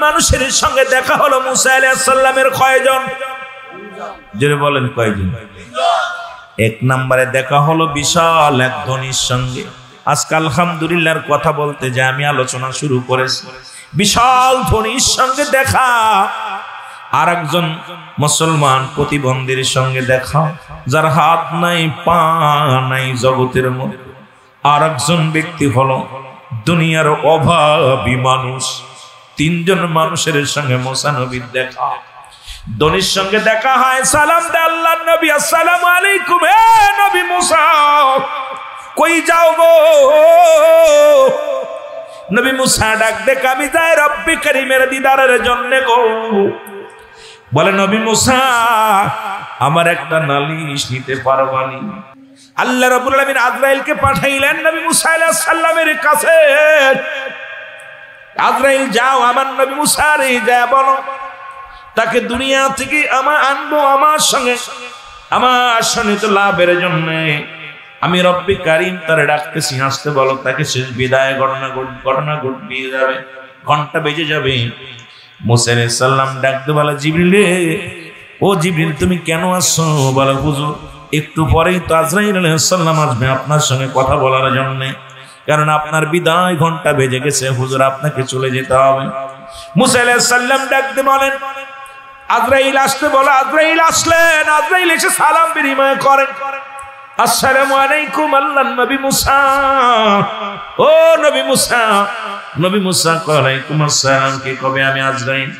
মানুষের সঙ্গে দেখা হলো মুসা আলাইহিস সালামের কয়জন? জোরে বলেন কয়জন? এক নম্বরে দেখা হলো বিশাল এক ধনীর সঙ্গে। আজকে আলহামদুলিল্লাহর কথা বলতে যে আমি আলোচনা শুরু করেছি, বিশাল ধনীর সঙ্গে দেখা। আর একজন মুসলমান প্রতিবন্ধীর সঙ্গে দেখা, যার হাত নাই পা নাই জগতের মধ্যে। আর একজন ব্যক্তি হলো দুনিয়ার অভাবী মানুষ। তিনজন মানুষের সঙ্গে মুসা নবীর দেখা। ধনীর সঙ্গে দেখা হয়, সালাম দে আল্লাহর নবী, আসসালামু আলাইকুম। হে নবী মুসা, কই যাও গো? নবী মুসা ডাক দে, আমি যাই রব্বি কারীমের দিদারের জন্য গো। বলে নবী মুসা, আমার একটা নালিশ নিতে পারবানি? আল্লাহ রাব্বুল আলামিন আজরাইলকে পাঠাইলেন নবী মুসা আলাইহিস সালামের কাছে। আজরাইল যাও আমার নবী মুসা রে, যা বলো তাকে দুনিয়া থেকে আনবো আমার সঙ্গে তো লাভের জন্য। আমি রব্বি কারীম তারে ডাকতেছি, আসতে বলো। তাকে শেষ বিদায় ঘটনা ঘটিয়ে যাবে, ঘন্টা বেজে যাবে। মুসা আলাইহিস সালাম ডাকতে বলে, জিবরিল রে, ও জিবরিল তুমি কেন আসছো? বলে হুজুর একটু পরেই তো আজরাইল আলাইহিস সালাম আসবে আপনার সঙ্গে কথা বলার জন্য, কারণ আপনার বিদায় ঘন্টা বেজে গেছে হুজুর, আপনাকে চলে যেতে হবে। মুসা আলাইহিস সালাম ডাকতে বলেন, আজরাইল আসতে বলো। আজরাইল আসলেন। আজরাইল এসে সালাম বিনিময় করেন, আসসালামু আলাইকুম আল্লাহর নবী মুসা। ও নবী মুসা। নবী মুসা ওয়ালাইকুম আসসালাম। কে কবে? আমি আজরাইল।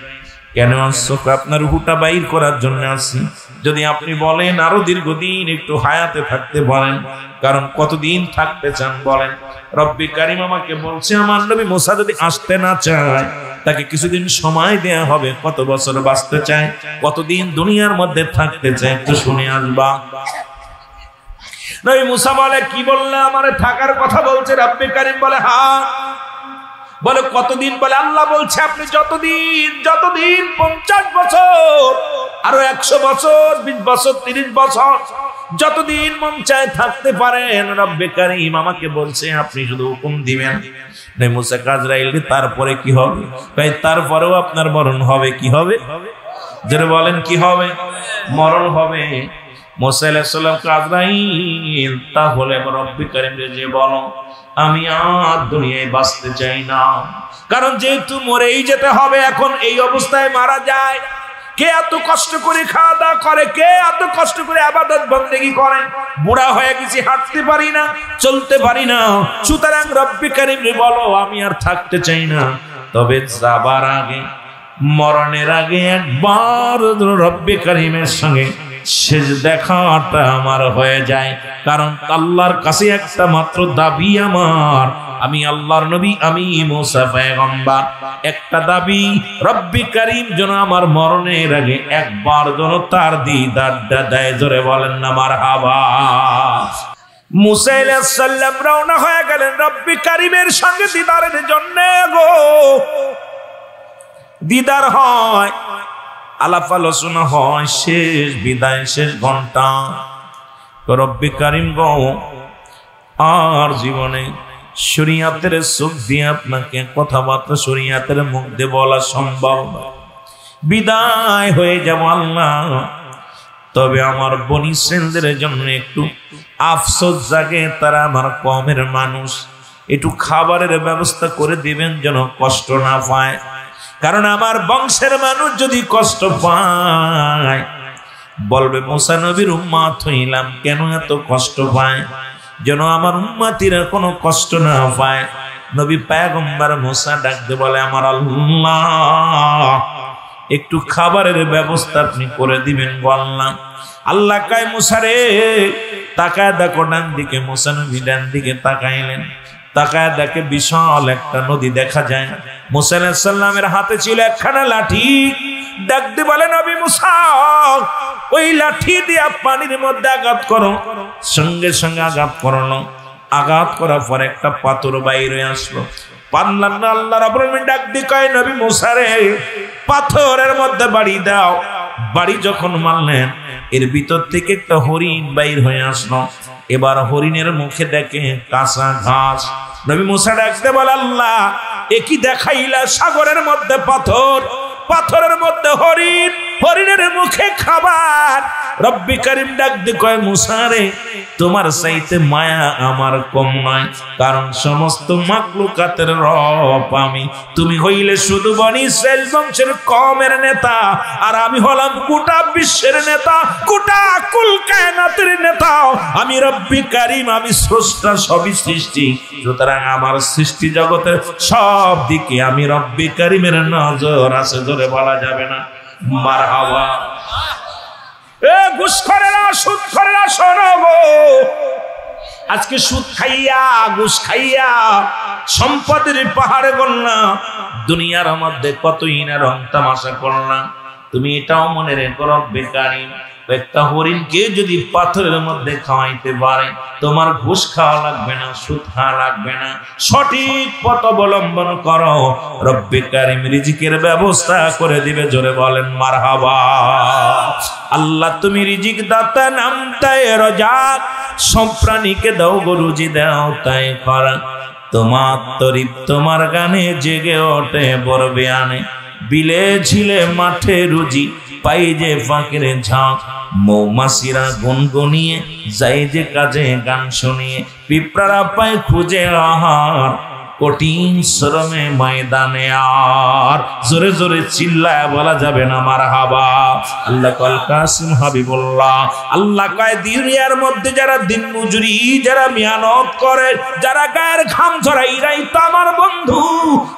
কেন আসছো? আপনার রূহটা বাইর করার জন্য আসছি। যদি আপনি বলেন আরো দীর্ঘদিন একটু হায়াতে থাকতে বলেন, কারণ কতদিন থাকতে চান বলেন? রব্বি কারীম আমাকে বলছে আমার নবী মুসা যদি আসতে না চায় তাকে কিছুদিন সময় দেয়া হবে। কত বছর বাঁচতে চায়, কতদিন দুনিয়ার মধ্যে থাকতে চায়, একটু শুনে আসবা। নবী মুসা বলে, কি বললে? আমারে থাকার কথা বলছে রব্বি কারীম। বলে হ্যাঁ। বলে কতদিন? বলে আল্লাহ বলছে আপনি যতদিন 50 বছর, আরো 100 বছর, 20 বছর, 30 বছর, যতদিন মন চায় থাকতে পারেন। রব্বি কারীম আমাকে বলছে আপনি শুধু হুকুম দিবেন। নবী মুসা আজরাইল, তারপরে কি হবে? ভাই তারপরেও আপনার মরণ হবে। কি হবে? যারা বলেন কি হবে? মরণ হবে। মুসা আলাইহিস সালাম আজরাইল, তাহলে রব্বি কারীম যে বলো আমি আর দুনিয়ায় বাঁচতে চাই না, কারণ যেহেতু মরেই যেতে হবে। এখন এই অবস্থায় মারা যায়, কে এত কষ্ট করে খাওয়া দাওয়া করে? কে এত কষ্ট করে ইবাদত বন্দেগী করে? বুড়া হয়ে গেছি, হাঁটতে পারি না, চলতে পারি না। সুতরাং রব্বি কারীম বলো আমি আর থাকতে চাই না। তবে যাবার আগে, মরণের আগে একবার রব্বি কারীমের সঙ্গে শেষ দেখাটা আমার হয়ে যায়, কারণ আল্লাহর কাছে একটা মাত্র দাবি আমার, আমি আল্লাহর নবী, আমি মুসা পয়গম্বর। একটা দাবি, রব্বি কারীম যেন আমার মরণের আগে একবার যেন তার দিদারটা দেয়। জোরে বলেন না মারহাবা। মুসা আলাইহিস সালাম রওনা হয়ে গেলেন রব্বি কারীমের সঙ্গে দিদারের জন্য। গো দিদার হয়, আলাপ আলোচনা হয়, শেষ বিদায়, শেষ ঘন্টা। রব্বি কারীম গো, আর জীবনে শরীয়তের চোখ দিয়ে আপনাকে কথাবার্তা শরীয়তের মুখ দিয়ে বলা সম্ভব না। বিদায় হয়ে যাব আল্লাহ। তবে আমার বনি ইসরাঈলদের জন্য একটু আফসোস জাগে, তারা আমার কওমের মানুষ। একটু খাবারের ব্যবস্থা করে দিবেন যেন কষ্ট না পায়, কারণ আমার বংশের মানুষ যদি কষ্ট পায় বলবে মুসা নবীর উম্মত হইলাম, কেন এত কষ্ট পায়? যেন আমার উম্মতিরা কোনো কষ্ট না পায়। নবী পয়গম্বর মুসা ডাকতে বলে, আমার আল্লাহ একটু খাবারের ব্যবস্থা আপনি করে দিবেন গো আল্লাহ। আল্লাহ কয় মুসা রে, তাকায় দেখো ডান দিকে। মুসা নবী ডান দিকে তাকাইলেন, তাকায় দেখে বিশাল একটা নদী দেখা যায়। মুসা আলাইহিস সালামের হাতে ছিল একখানা লাঠি। ডাকতে বলে, নবী মুসা ওই লাঠি দিয়ে পানির মধ্যে আঘাত করো। সঙ্গে সঙ্গে আঘাত করলো। আঘাত করার পর একটা পাথর বাইরে আসলো। আল্লাহ রাব্বুল আলামিন ডাক দিয়ে কয়, নবী মুসা রে, পাথরের মধ্যে বাড়ি দাও। বাড়ি যখন মারলেন, এর ভিতর থেকে একটা হরিণ বাইর হয়ে আসলো। এবার হরিণের মুখে দেখে কাঁচা ঘাস। নবী মুসা ডাকতে বলে, আল্লাহ একই দেখাইলা সাগরের মধ্যে পাথর, পাথরের মধ্যে হরিণ, হরিণের মুখে খাবার। রব্বি কারীম ডাক দিয়ে কয় মুসা রে, তোমার চাইতে মায়া আমার কম নয়, কারণ সমস্ত মাখলুকাতের রব আমি। তুমি হইলে শুধু বনি ইসরাইল বংশের কওমের নেতা, আর আমি হলাম গোটা বিশ্বের নেতা, গোটা কুল কায়নাতের নেতা। আমি রব্বি কারীম, আমি স্রষ্টা, সবই সৃষ্টি। সুতরাং আমার সৃষ্টি জগতের সব দিকে আমি রব্বি কারীমের নজর আছে, ধরে বলা যাবে না। মারহাবা। এ ঘুষখোরেরা, সুদখোরেরা শোনো গো, আজকে সুদ খাইয়া, ঘুষ খাইয়া সম্পদের পাহাড়ে গড়লা, দুনিয়ার মধ্যে কতই না রং তামাশা করলাম। তুমি এটাও মনে রেখো, রব্বি কারীম একটা হরিণকে যদি পাথরের মধ্যে খাওয়াইতে পারে, তোমার ঘুষ খাওয়া লাগবে না, সুদ খাওয়া লাগবে না। সঠিক পথ অবলম্বন করো, রব্বি কারীম রিজিকের ব্যবস্থা করে দিবে। জোরে বলেন মারহাবা। আল্লাহ তুমি রিজিক দাতা, নামটাই রাজ্জাক, সব প্রাণীকে দাও গো রুজি, দাও তাই করা। তোমার তরিব তোমার গানে জেগে ওঠে বরবে আনে, বিলে ঝিলে মাঠে রুজি পাই যে ফাঁকের ঝাঁক। মৌমাছিরা গুনগুনিয়ে যাই যে কাজে গান শুনিয়ে, পিঁপড়ারা পায় খুঁজে আহার কঠিন শ্রমে ময়দানে। আর জোরে জোরে চিল্লায় বলা যাবে না মারহাবা। আল্লাহ কল কাসিম হাবিবুল্লাহ, আল্লাহ কয় দুনিয়ার মধ্যে যারা দিন মজুরি, যারা মেহনত করে, যারা গায়ের ঘাম ঝরায়, এরাই তো আমার বন্ধু।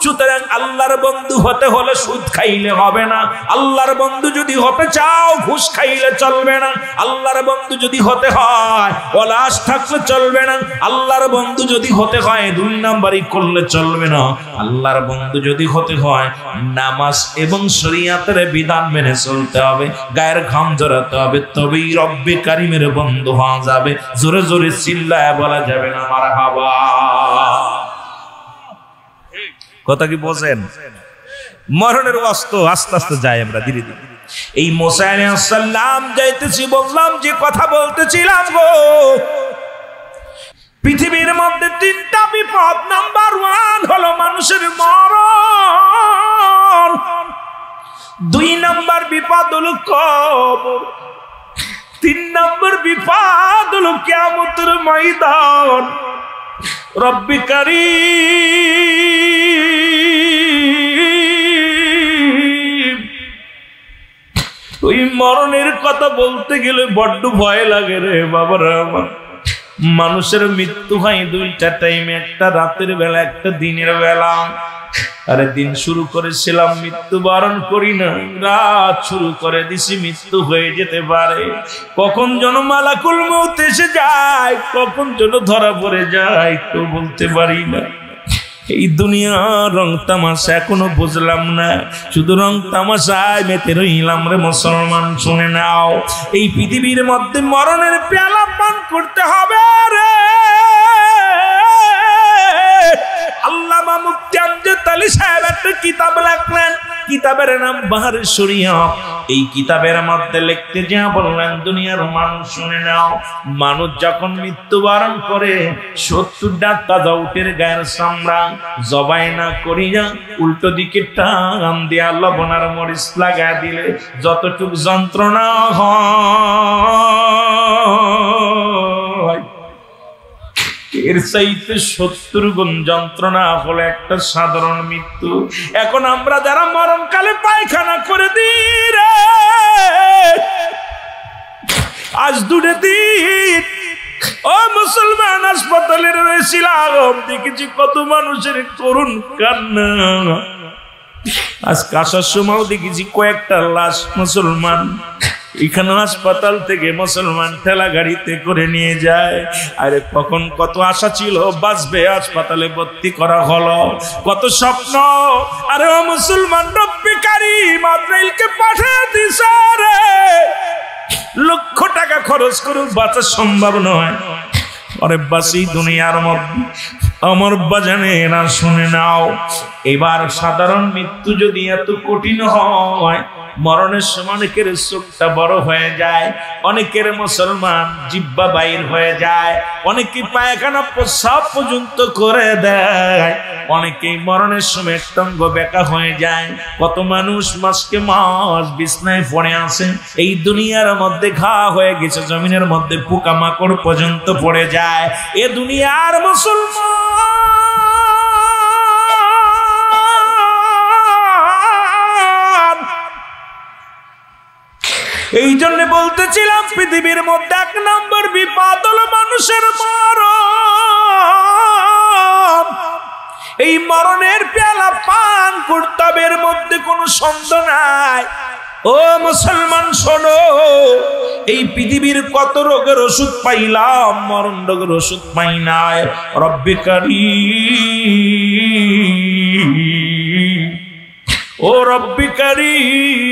সুতরাং আল্লাহর বন্ধু হতে হলে সুদ খাইলে হবে না। আল্লাহর বন্ধু যদি হতে চাও, ঘুষ খাইলে চলবে না। আল্লাহর বন্ধু যদি হতে হয়, ওলাস থাকলে চলবে না। আল্লাহর বন্ধু যদি হতে হয়, দুই নাম্বারই চলবে না। আল্লাহর বন্ধু যদি হতে হয়, নামাজ এবং শরীয়তের বিধান মেনে চলতে হবে, গায়ের ঘাম ঝরাতে হবে, তবেই রব্বি কারীমের বন্ধু হওয়া যাবে। জোরে জোরে চিল্লায় বলা যাবে না মারহাবা। কথা কি বোঝেন? মরণের অস্ত আস্তে আস্তে যায়, আমরা ধীরে ধীরে। এই মুসা আলাইহিস সালাম যাইতেছি, বললাম যে কথা বলতেছিলাম গো, পৃথিবীর মধ্যে তিনটা বিপদ। নাম্বার 1 হলো মানুষের মরণ, 2 নাম্বার বিপদ হলো কবর, 3 নাম্বার বিপদ হলো কিয়ামতের ময়দান। রব্বি কারীম, ওই মরণের কথা বলতে গেলে বড্ড ভয় লাগে রে বাবারা আমার। মানুষের মৃত্যু হয় 2টা টাইমে, একটা রাতের বেলা, একটা দিনের বেলা। আরে দিন শুরু করেছিলাম, মৃত্যুবরণ করি না, রাত শুরু করে দিছি, মৃত্যু হয়ে যেতে পারে। কখন যেন মালাকুল মউত এসে যায়, কখন যেন ধরা পড়ে যায়, কেউ বলতে পারি না। এই দুনিয়ার রং তামাশা এখনো বুঝলাম না, শুধু রং তামাশায় মেতে রইলাম রে মুসলমান। শুনে নাও, এই পৃথিবীর মধ্যে মরণের পেয়ালা পান করতে হবে রে। আল্লামা মুফতি আমজাদ আলী সাহেব একটা কিতাব লিখলেন, কিতাবের নাম বাহারে শরীয়ত। এই কিতাবের মধ্যে লিখতে যা বললেন, দুনিয়ার মানুষ শুনে নাও, মানুষ যখন মৃত্যুবরণ করে 70টা তাজা উটের গায়ের চামড়া জবাই না করিয়া উল্টো দিকে টান দিয়া লবণ আর মরিচ লাগায় দিলে যতটুক যন্ত্রণা হয়, এর চাইতে 70 গুণ যন্ত্রণা হলো একটা সাধারণ মৃত্যু। এখন আমরা যারা মরণকালে পায়খানা করে দিই রে, আজ 2 দিন ও মুসলমান হাসপাতালে রয়েছিলাম, দেখেছি কত মানুষের করুণ কান্না। আজকে আসার সময় দেখেছি কয়েকটা লাশ মুসলমান এখানে হাসপাতাল থেকে মুসলমান ঠেলা গাড়িতে করে নিয়ে যায়। আরে কখন কত আশা ছিল বাঁচবে, হাসপাতালে ভর্তি করা হলো, কত স্বপ্ন। আরে ও মুসলমান, রব্বি কারীম আজরাইলকে পাঠিয়ে দিছে রে, লক্ষ টাকা খরচ করে বাঁচা সম্ভব নয়। আরে বাসি দুনিয়ার মধ্যে আমার বাজানেরা শুনে নাও, এবার সাধারণ মৃত্যু যদি এত কঠিন হয়, মরণের সময় অনেকের চোখটা বড় হয়ে যায়, অনেকের মুসলমান জিহ্বা বাইর হয়ে যায়, অনেকে পায়খানা প্রস্রাব পর্যন্ত করে দেয়, অনেকেই মরণের সময় একটঙ্গ বেকা হয়ে যায়। কত মানুষ মাসকে মাস বিছনায় পড়ে আছে, এই দুনিয়ার মধ্যে ঘা হয়ে গেছে, জমিনের মধ্যে পোকামাকড় পর্যন্ত পড়ে যায়। এ দুনিয়ার মুসলমান, এই জন্য বলতেছিলাম পৃথিবীর মধ্যে 1 নম্বর বিপদ হলো মানুষের মরণ। এই মরণের পেয়ালা পান করতে হবে, এর মধ্যে কোনো সন্দেহ নাই। ও মুসলমান শোনো, এই পৃথিবীর কত রোগের ওষুধ পাইলাম, মরণ রোগের ওষুধ পাই নাই। রব্বে কারীম, ও রব্বে কারীম,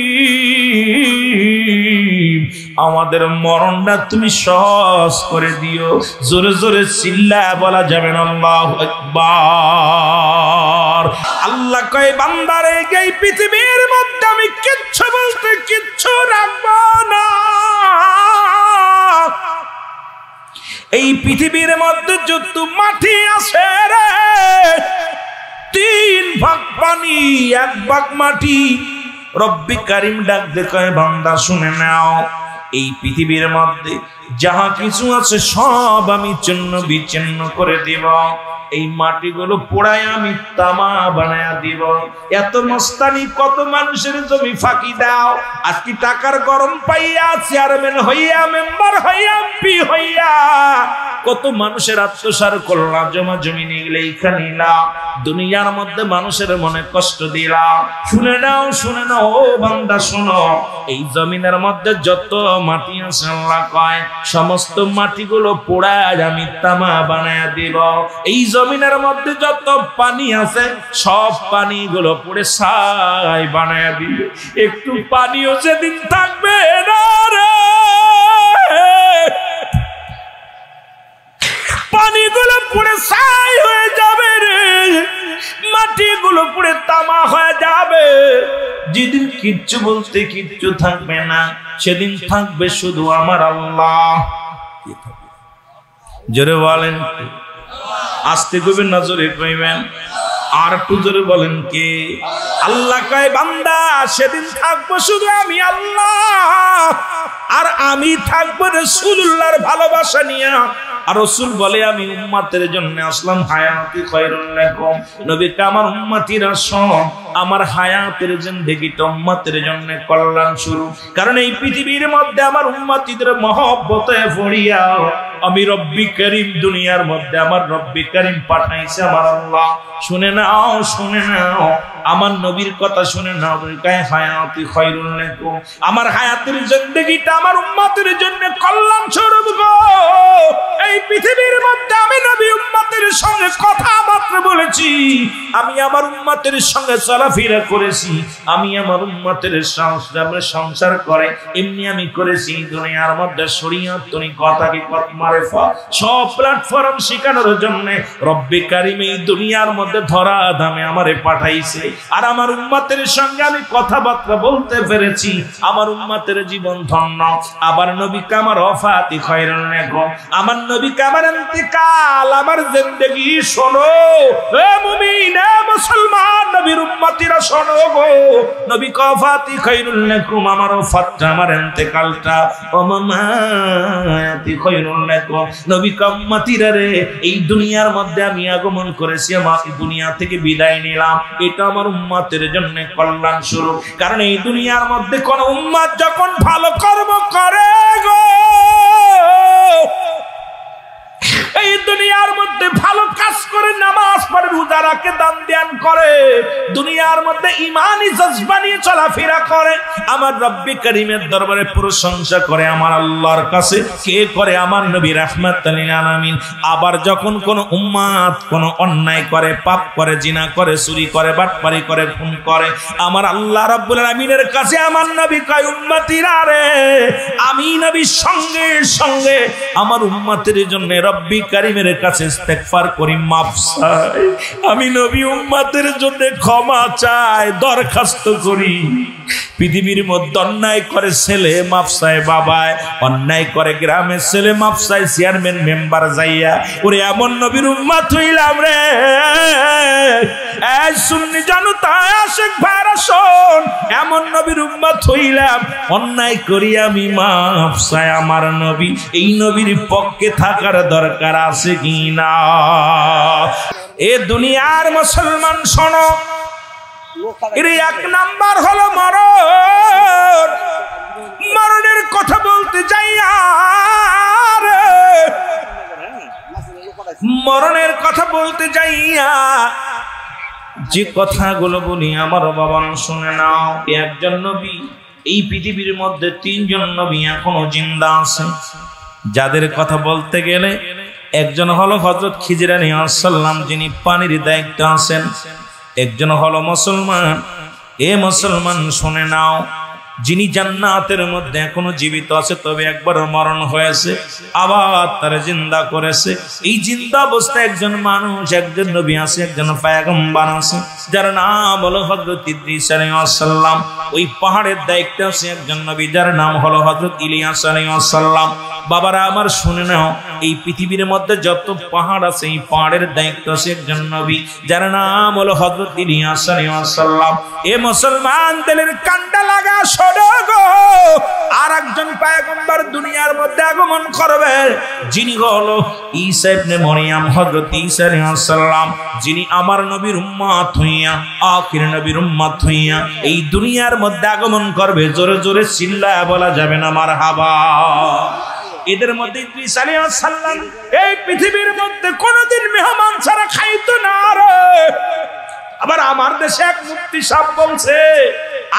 আমাদের মরণটা তুমি সহজ করে দিও। জোরে জোরে চিল্লায় বলা যাবে না আল্লাহু আকবার। আল্লাহ কয় বান্দারে, এই পৃথিবীর মধ্যে আমি কিচ্ছু বলতে কিচ্ছু রাখবো না। এই পৃথিবীর মধ্যে যত মাটি আছে রে, 3 ভাগ পানি 1 ভাগ মাটি। রব্বে কারীম ডাক দে কয় বান্দা শুনে নাও, এই পৃথিবীর মধ্যে যাহা কিছু আছে সব আমি চিহ্ন বিচ্ছিন্ন করে দিব। এই মাটিগুলো পোড়ায় আমি তামা বানায়া দিব। এত মস্তানি কত মানুষের জমি ফাঁকি দাও। আজকে টাকার গরম পাইয়া চেয়ারম্যান হইয়া, মেম্বার হইয়া, এমপি হইয়া কত মানুষের আত্মসার করলাম, জমা জমি নিয়ে এইখানে নিলাম, দুনিয়ার মধ্যে মানুষের মনে কষ্ট দিলাম। শুনে নাও, শুনে নাও, ও বান্দা শোনো, এই জমিনের মধ্যে যত মাটি আছে আল্লাহ কয় সমস্ত মাটিগুলো পোড়ায় আমি তামা বানায়া দিব। এই জমিনের মধ্যে যত পানি আছে সব পানিগুলো পুড়ে ছাই বানায়া দিবে। একটু পানিও যেদিন থাকবে না রে, পানিগুলো পুড়ে ছাই হয়ে যাবে রে, মাটিগুলো পুড়ে তামা হয়ে যাবে। যেদিন কিচ্ছু বলতে কিচ্ছু থাকবে না, সেদিন থাকবে শুধু আমার আল্লাহ। জোরে বলেন, আস্তে কইবেন না জোরে কইবেন, আর একটু জোরে বলেন কে? আল্লাহ কয় বান্দা সেদিন থাকবো শুধু আমি আল্লাহ, আর আমি থাকবো রাসূলুল্লাহর ভালোবাসা নিয়ে। আর রাসূল বলে আমি উম্মতের জন্য আসলাম হায়াতি খায়রুল লাকুম। নবীকে আমার উম্মতিরা শোন, আমার হায়াতের জিন্দেগিটা উম্মতের জন্য কল্যাণ শুরু। কারণ এই পৃথিবীর মধ্যে আমার উম্মতিদের মহব্বতে পড়িয়া আমি রব্বি কারীম, দুনিয়ার মধ্যে আমার রব্বি কারীম পাঠাইছে আমার আল্লাহ। শুনে নাও, শুনে নাও, আমার নবীর কথা শুনে নাও। হায়াতি খায়রুল লাকুম, আমার হায়াতের জিন্দেগিটা আমার উম্মতের জন্য কল্যাণ স্বরূপ গো। এই পৃথিবীর মধ্যে আমি নবী উম্মতের সঙ্গে কথাবার্তা বলেছি, আমি আমার উম্মতের সঙ্গে চলাফেরা করেছি, আমি আমার উম্মতের সঙ্গে সংসার করে এমনি আমি করেছি। দুনিয়ার মধ্যে শরীয়ত তরিকত হাকিকত মারিফাত সব প্ল্যাটফর্ম শেখানোর জন্য রব্বে কারীম এই দুনিয়ার মধ্যে ধরা ধামে আমারে পাঠাইছে। আর আমার উম্মতের সঙ্গে আমি কথাবার্তা বলতে পেরেছি, আমার উম্মতের জীবন ধন্য। আবার নবীকে আমার ওফাতি খায়রুল লাকুম, আমার নবীকে আমার ইন্তিকাল, আমার জিন্দেগি শোনো এ মুমিন, এ মুসলমান, নবীর উম্মতিরা শোনো গো। নবী ওফাতি খায়রুল লাকুম, আমার ওফাতটা, আমার ইন্তিকালটা, ও মামাতি খায়রুল লাকুম। নবী উম্মতিরা রে, এই দুনিয়ার মধ্যে আমি আগমন করেছি, আমার দুনিয়া থেকে বিদায় নিলাম, এটা আমার উম্মতের জন্য কল্যাণ স্বরূপ। কারণ এই দুনিয়ার মধ্যে কোন উম্মত যখন ভালো কর্ম করে গো, এই দুনিয়ার মধ্যে ভালো কাজ করে, নামাজ পড়ে, রোজা রাখে, দান ধ্যান করে, দুনিয়ার মধ্যে ঈমানি জজবা নিয়ে চলাফেরা করে, আমার রব্বে কারীমের দরবারে প্রশংসা করে, আমার আল্লাহর কাছে কে করে? আমার নবী রাহমাতুল লিল আলামিন। আবার যখন কোন উম্মত কোন অন্যায় করে, পাপ করে, জিনা করে, চুরি করে, বাটপারি করে, খুন করে, আমার আল্লাহ রাব্বুল আলামিনের কাছে আমার নবী কয় উম্মতিরা রে, আমি নবীর সঙ্গে সঙ্গে আমার উম্মতের জন্য রব্বে কারীম কারিমের কাছে ইস্তেগফার করি, মাফ চাই, আমি নবী উম্মতের জন্য ক্ষমা চাই, দরখাস্ত করি। পৃথিবীর মধ্যে অন্যায় করে ছেলে মাফ চায় বাবায়, অন্যায় করে গ্রামের ছেলে মাফ চায় চেয়ারম্যান মেম্বার যাইয়া। ওরে এমন নবীর উম্মত হইলাম রে, এই সুন্নি জনতা আশিক ভাইরা শোন, এমন নবীর উম্মত হইলাম, অন্যায় করি আমি মাফ চাই আমার নবী। এই নবীর পক্ষে থাকার দরকার আছে কি না? এ দুনিয়ার মুসলমান শোনো, এর এক নাম্বার হলো মরণ। মরণের কথা বলতে যাই, আর মরণের কথা বলতে যাইয়া যে কথাগুলো বলি আমার বাবা শুনে নাও। একজন নবী, এই পৃথিবীর মধ্যে 3 জন নবী এখনো জিন্দা আছে, যাদের কথা বলতে গেলে একজন হলো হযরত খিজির আলাইহিস সালাম, যিনি পানির দায়িত্বে আছেন। একজন হলো মুসলমান। এ মুসলমান শুনে নাও, যিনি জান্নাতের মধ্যে এখনো জীবিত আছে, তবে একবার মরণ হয়েছে, আবার তার জিন্দা করেছে। এই জিন্দা অবস্থায় একজন মানুষ, একজন নবী আছে, একজন পয়গম্বর আছে, যার নাম হলো হযরত ইদ্রিস আলাইহিস সালাম। ওই পাহাড়ের দায়িত্বে আছে একজন নবী, যার নাম হলো হযরত ইলিয়াস আলাইহিস সালাম। বাবারা আমার শুনে নাও, এই পৃথিবীর মধ্যে যত পাহাড় আছে, এই পাহাড়ের দায়িত্ব আছে একজন নবী, যার নাম হলো হযরত ইলিয়াস আলাইহিস সালাম। এ মুসলমান দিলের কান্ডা লাগা শোনো গো, আর একজন পয়গম্বর দুনিয়ার মধ্যে আগমন করবে, যিনি হলো ঈসা ইবনে মরিয়ম, হযরত ঈসা আলাইহিস সালাম, যিনি আমার নবীর উম্মত হইয়া, আখির নবীর উম্মত হইয়া এই দুনিয়ার মধ্যে আগমন করবে। জোরে জোরে চিল্লায়া বলা যাবে না মারহাবা। এদের মধ্যে ইদ্রিস আলাইহিস সালাম এই পৃথিবীর মধ্যে কোনদিন মেহমান ছাড়া খাইতো না রে। আবার আমার দেশে এক মুফতি সাহেব বলছে,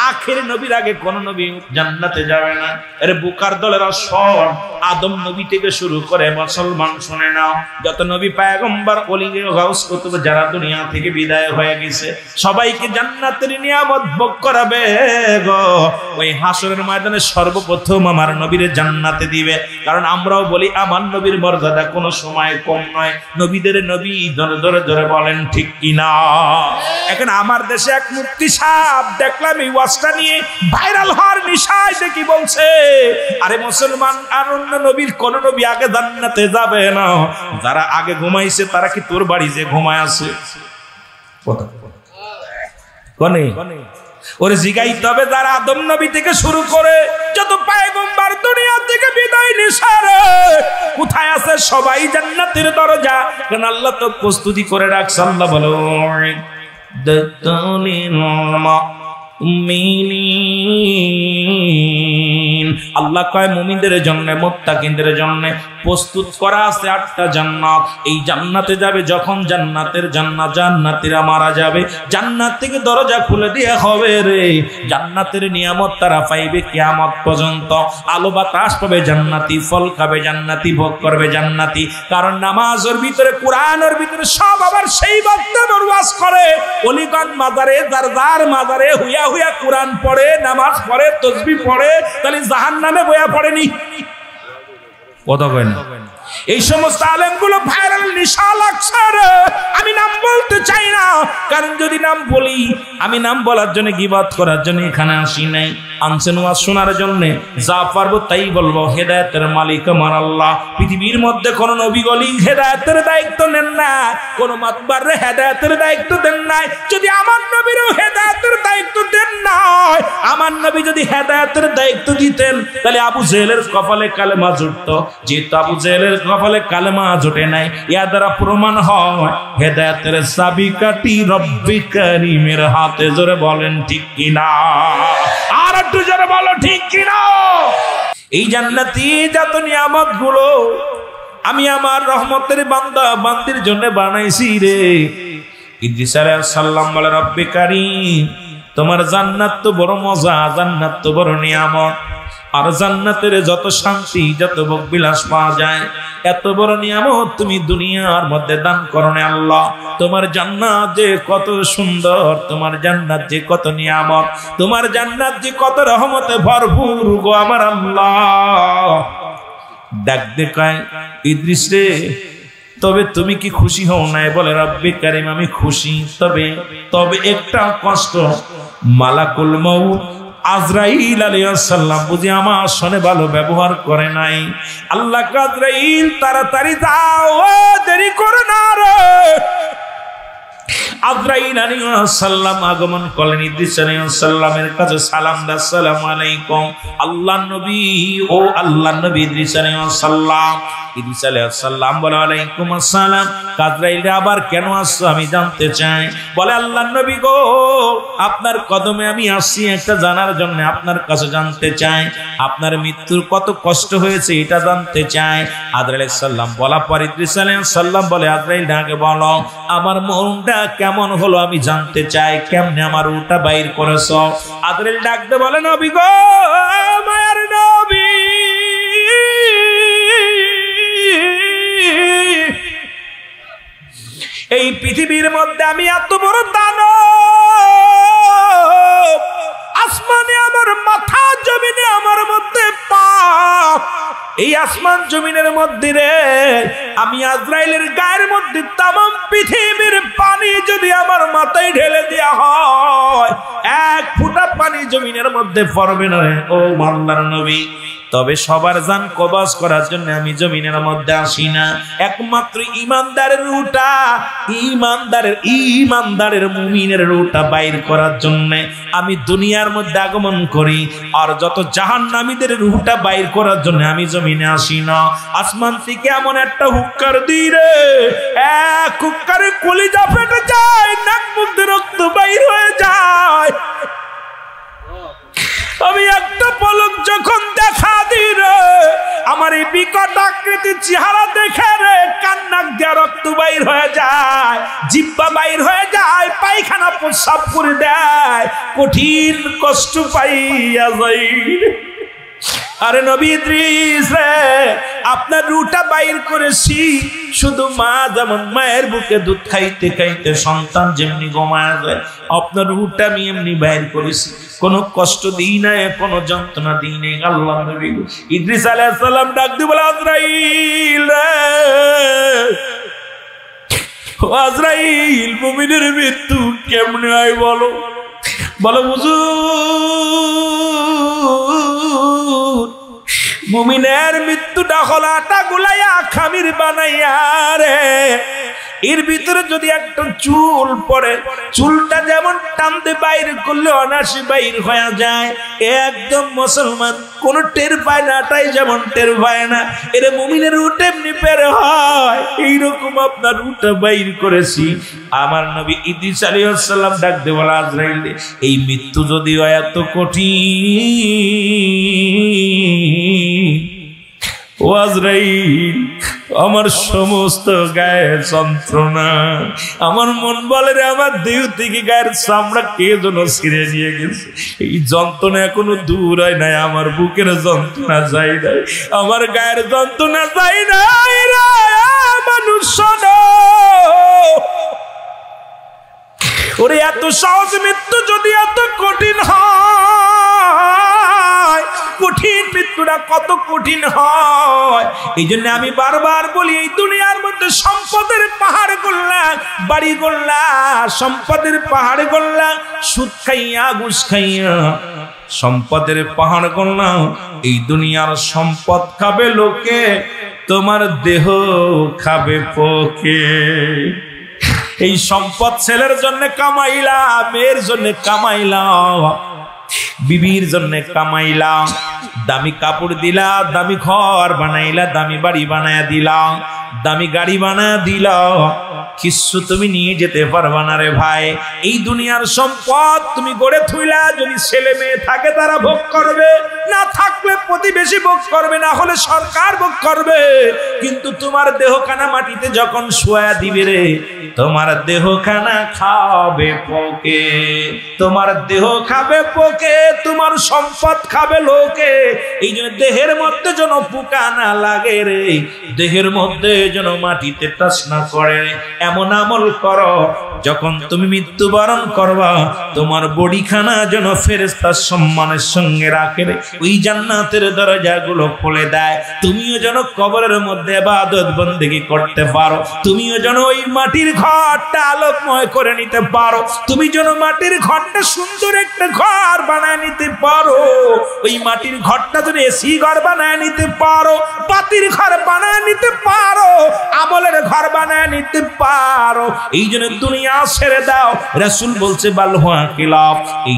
আখির নবীর আগে কোন নবী জান্নাতে যাবে না। আরে বুকার দলেরা সব আদম নবী থেকে শুরু করে মুসলমান শুনে নাও, যত নবী পয়গম্বর ওলি গাউস কুতুব যারা দুনিয়া থেকে বিদায় হয়ে গেছে, সবাইকে জান্নাতের নিয়ামত ভোগ করাবে গো। ওই হাসরের ময়দানে সর্বপ্রথম আমার নবীর জান্নাতে দিবে। কারণ আমরাও বলি আমার নবীর মর্যাদা কোনো সময় কম নয়, নবীদের নবী। ধরে ধরে ধরে বলেন ঠিক কিনা? এখন আমার দেশে এক মুফতি সাহেব দেখলাম এই ওয়াজটা নিয়ে ভাইরাল হওয়ার নিশায়, কি বলছে, আরে মুসলমান আর অন্য নবীর কোন নবী আগে জান্নাতে যাবে না। যারা আগে ঘুমাইছে তারা কি তোর বাড়ি যে ঘুমায় আছে? কোনে ওরে জিগাইতে হবে, যারা আদম নবী থেকে শুরু করে যত পয়গম্বর দুনিয়া থেকে বিদায় নিছে রে, কোথায় আছে? সবাই জান্নাতের দরজা। কারণ আল্লাহ তো প্রস্তুতি করে রাখছে। আল্লাহ বলো আল্লাহ কয় মুমিনদের জন্য, মুত্তাকিনদের জন্য প্রস্তুত করা আছে 8টা জান্নাত। এই জান্নাতে যাবে যখন জান্নাতের জান্নাতীরা মারা যাবে, জান্নাত থেকে দরজা খুলে দেয়া হবে রে। জান্নাতের নিয়ামত তারা পাইবে কিয়ামত পর্যন্ত। আলো বাতাস পাবে জান্নাতি, ফল খাবে জান্নাতি, ভোগ করবে জান্নাতি। কারণ নামাজের ভিতরে, কোরআনের ভিতরে সব আবার সেই বক্তব্য ওয়াজ করে। অলিগঞ্জ মাজারে, যার মাজারে হুইয়া হুইয়া কোরআন পড়ে, নামাজ পড়ে, তাসবিহ পড়ে, তাহলে জাহান্নামে বয়া পড়েনি? কথা কয় না? এই সমস্ত আলেমগুলো ভাইরাল নিশা লাগছে রে। আমি নাম বলতে চাই না, কারণ যদি নাম বলি, আমি নাম বলার জন্য, গীবত করার জন্য এখানে আসি নাই। আনছেন ওয়াজ শোনার জন্য, যা পারবো তাই বলবো। হেদায়েতের মালিক আমার আল্লাহ। পৃথিবীর মধ্যে কোন নবী গলি হেদায়েতের দায়িত্ব নেন না, কোন মাতবারে হেদায়েতের দায়িত্ব দেন নাই। যদি আমার নবীরও হেদায়েতের দায়িত্ব দেন নাই, আমার নবী যদি হেদায়েতের দায়িত্ব দিতেন, তাহলে আবু জেহেলের কপালে কালেমা জুটতো। যেহেতু আবু জেহেলের কপালে কালেমা জোটে নাই, ইয়া দ্বারা প্রমাণ হয় হেদায়েতের চাবিকাঠি রব্বি কারীমের হাতে। জোরে বলেন ঠিক কিনা? আর একটু জোরে বলো ঠিক কিনা? এই জান্নাতি যত নিয়ামত গুলো আমি আমার রহমতের বান্দা বান্দির জন্য বানাইছি রে। ইদ্রিস আলাইহিস সালাম বলে, রব্বি কারীম, তোমার জান্নাত তো বড় মজা, জান্নাত তো বড় নিয়ামত। আর জান্নাতের যত শান্তি, যত ভোগ বিলাস পাওয়া যায়, এত বড় নিয়ামত তুমি দুনিয়ার মধ্যে দান করো না আল্লাহ। তোমার জান্নাত যে কত সুন্দর, তোমার জান্নাত যে কত নিয়ামত, তোমার জান্নাত যে কত রহমতে ভরপুর গো আমার আল্লাহ। ডাক দেখায় ইদ্রিস রে, তবে তুমি কি খুশি হও নাই? বলে রব্বি কারিম আমি খুশি, তবে একটা কষ্ট, মালাকুল মউত আজরাইল আলাইহিস সালাম বুঝি আমার সনে ভালো ব্যবহার করে নাই। আল্লাহ আজরাইল তাড়াতাড়ি যাও, দেরি করো না রে। আজরাইল আলাইহিস সালাম আগমন করলেন ইদ্রিস আলাইহিস সালামের কাছে, সালাম দা, আসসালামু আলাইকুম। আল্লাহর নবী, ও আল্লাহর নবী ইদ্রিস আলাইহিস সালাম। ইদ্রিস আলাইহিস সালাম বলে ওয়ালাইকুম আসসালাম। আজরাইল আবার কেন আসছো আমি জানতে চাই। বলে আল্লাহর নবী গো, আপনার কদমে আমি আসছি একটা জানার জন্য, আপনার কাছে জানতে চাই আপনার মৃত্যুর কত কষ্ট হয়েছে এটা জানতে চাই। আজরাইল আলাইহিস সালাম বলা পর ইদ্রিস আলাইহিস সালাম বলে আজরাইল ডাকে বলো আমার মনটা কেমন হলো আমি জানতে চাই, কেমনে আমার রূহটা বাইর করেছো। আজরাইল ডাকতে বলে নবী গো, মায়ার নবী, এই পৃথিবীর মধ্যে আমি এত বড় দানব, আসমানে আমার মাথা, জমিনে আমার মধ্যে পা, এই আসমান জমিনের মধ্যে রে আমি আজরাইলের গায়ের মধ্যে তামাম পৃথিবীর পানি যদি আমার মাথায় ঢেলে দেওয়া হয়, এক ফোঁটা পানি জমিনের মধ্যে পড়বে না রে ও আল্লাহর নবী। তবে সবার জান কবজ করার জন্য আমি জমিনের মধ্যে আসি না, একমাত্র ইমানদারের রূহটা, ইমানদারের মুমিনের রূহটা বাইর করার জন্য আমি দুনিয়ার মধ্যে আগমন করি। আর যত জাহান্নামীদের রূহটা বাইর করার জন্য আমি জমিনে আসি না। আসমান থেকে এমন একটা হুক্কার দিই রে, এক হুক্কারে কলিজা ফেটে যায়, নাক মুখ দিয়ে রক্ত বাইর হয়ে যায়। আমি একটা পলক যখন দেখা দিই রে, আমার এই বিকট আকৃতি চেহারা দেখে রে কান্নাক দিয়ে রক্ত বাইর হয়ে যায়, জিহ্বা বাইর হয়ে যায়, পায়খানা প্রস্রাব করে দেয়, কঠিন কষ্ট পাইয়া যাই। আরে নবী ইদ্রিস রে, আপনার রূহটা বাইর করেছি, শুধু মা যেমন মায়ের বুকে দুধ খাইতে খাইতে সন্তান যেমনি ঘুমায় যায়, আপনার রূহটা আমি এমনি বাইর করেছি, কোনো কষ্ট দিই নাই, কোনো যন্ত্রণা দিই নাই। আল্লাহ নবী ইদ্রিস আলাইহিস সালাম ডাক দিয়ে বলে আজরাইল রে, ও আজরাইল, মুমিনের মৃত্যু কেমনে হয় বলো। বলো হুজুর, মুমিনের মৃত্যুটা হলো আটা গুলাইয়া খামির বানাইয়া রে, এর ভিতরে যদি একটা চুল পড়ে, চুলটা যেমন টানতে বাইর করলে অনাসি বাইর হয়ে যায়, একদম মুসলমান কোন টের পায় না, তাই যেমন টের পায় না, এর মুমিনের রূহটা এমনি বের হয়, এইরকম আপনার রূহটা বাইর করেছি। আমার নবী ইদ্রিস আলাইহিস সালাম ডাক দিয়ে বলে আজরাইল, এই মৃত্যু যদি হয় এত কঠিন, ও আজরাইল, আমার সমস্ত গায়ের যন্ত্রণা, আমার মন বলে রে আমার দেহ থেকে গায়ের চামড়া কে যেন ছিঁড়ে নিয়ে গেছে, এই যন্ত্রণা এখনো দূর হয় নাই, আমার বুকের যন্ত্রণা যায় নাই, আমার গায়ের যন্ত্রণা যায় নাই রে মানুষ শোনো। ওরে এত সহজ মৃত্যু যদি এত কঠিন হয়, কঠিন মৃত্যুটা কত কঠিন হয়। এই জন্য আমি বারবার বলি, এই দুনিয়ার মধ্যে সম্পদের পাহাড় গড়লা, বাড়ি গড়লা, সম্পদের পাহাড় গড়লা, সুদ খাইয়া ঘুষ খাইয়া সম্পদের পাহাড় গড়লা, এই দুনিয়ার সম্পদ খাবে লোকে, তোমার দেহ খাবে পোকে। এই সম্পদ ছেলের জন্য কামাইলা, মেয়ের জন্য কামাইলা, বিবির জন্য কামাইলা, দামি কাপড় দিলা, দামি ঘর বানাইলা, দামি বাড়ি বানায়া দিলা, দামি গাড়ি বানায়া দিলা, কিছু তুমি নিয়ে যেতে পারবা না রে ভাই। এই দুনিয়ার সম্পদ তুমি গড়ে থুইলা, যদি ছেলে মেয়ে থাকে তারা ভোগ করবে, না থাকলে প্রতিবেশী ভোগ করবে, না হলে সরকার ভোগ করবে, কিন্তু তোমার দেহখানা মাটিতে যখন শোয়া দিবে রে, তোমার দেহখানা খাবে পোকে, তোমার দেহ খাবে পোকে, তোমার সম্পদ খাবে লোকে। এই জন্য দেহের মধ্যে যেন পোকা না লাগে রে, দেহের মধ্যে যেন মাটিতে টাচ না করে এমন আমল করো যখন তুমি মৃত্যুবরণ করবা তোমার বডিখানা যেন ফেরেশতা সম্মানের সঙ্গে রাখে ওই জান্নাতের দরজাগুলো খুলে দেয় তুমিও যেন কবরের মধ্যে ইবাদত বন্দেগী করতে পারো তুমিও যেন ওই মাটির ঘরটা আলোকময় করে নিতে পারো তুমি যেন মাটির ঘরটা সুন্দর একটা ঘর বানায় নিতে পারো ওই মাটির ঘরটা যদি এসি ঘর বানায় নিতে পারো পাতির ঘর বানায় নিতে পারো আমলের ঘর বানায় নিতে পারো এই জন্য দুনিয়া ছেড়ে দাও রাসূল বলছে বাল হুয়া কিলাব এই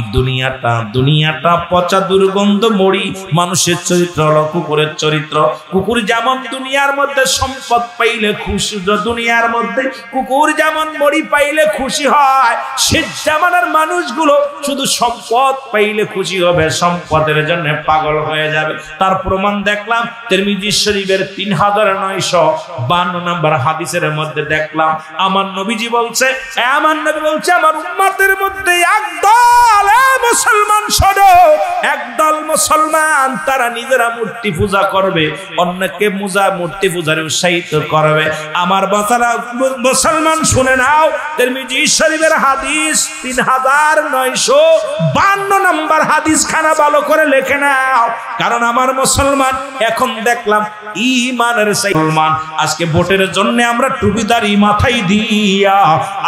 দুনিয়াটা পচা দুর্গন্ধ মরি মানুষের চরিত্র হলো কুকুরের চরিত্র কুকুর যেমন দুনিয়ার মধ্যে সম্পদ পাইলে খুশি দুনিয়ার মধ্যে কুকুর যেমন মরি পাইলে খুশি হয় সে জামানার মানুষগুলো শুধু সম্পদ পাইলে খুশি হবে সম্পদের জন্য পাগল হয়ে যাবে তার প্রমাণ দেখলাম তিরমিজি শরীফের 3952 নম্বর হাদিসের মধ্যে দেখলাম আমার নবী বলছে আমার উম্মতের মধ্যে একদল মুসলমান শোনো একদল মুসলমান তারা নিজেরা মূর্তি পূজা করবে অন্যকে মূর্তি পূজার উৎসাহিত করবে আমার বাচ্চারা মুসলমান শুনে নাও তিরমিজি শরীফের হাদিস 3952 নম্বর হাদিস খানা ভালো করে লিখে নাও কারণ আমার মুসলমান এখন দেখলাম ঈমানের মুসলমান আজকে ভোটের জন্য আমরা টুপিদারি মাথায় দিয়া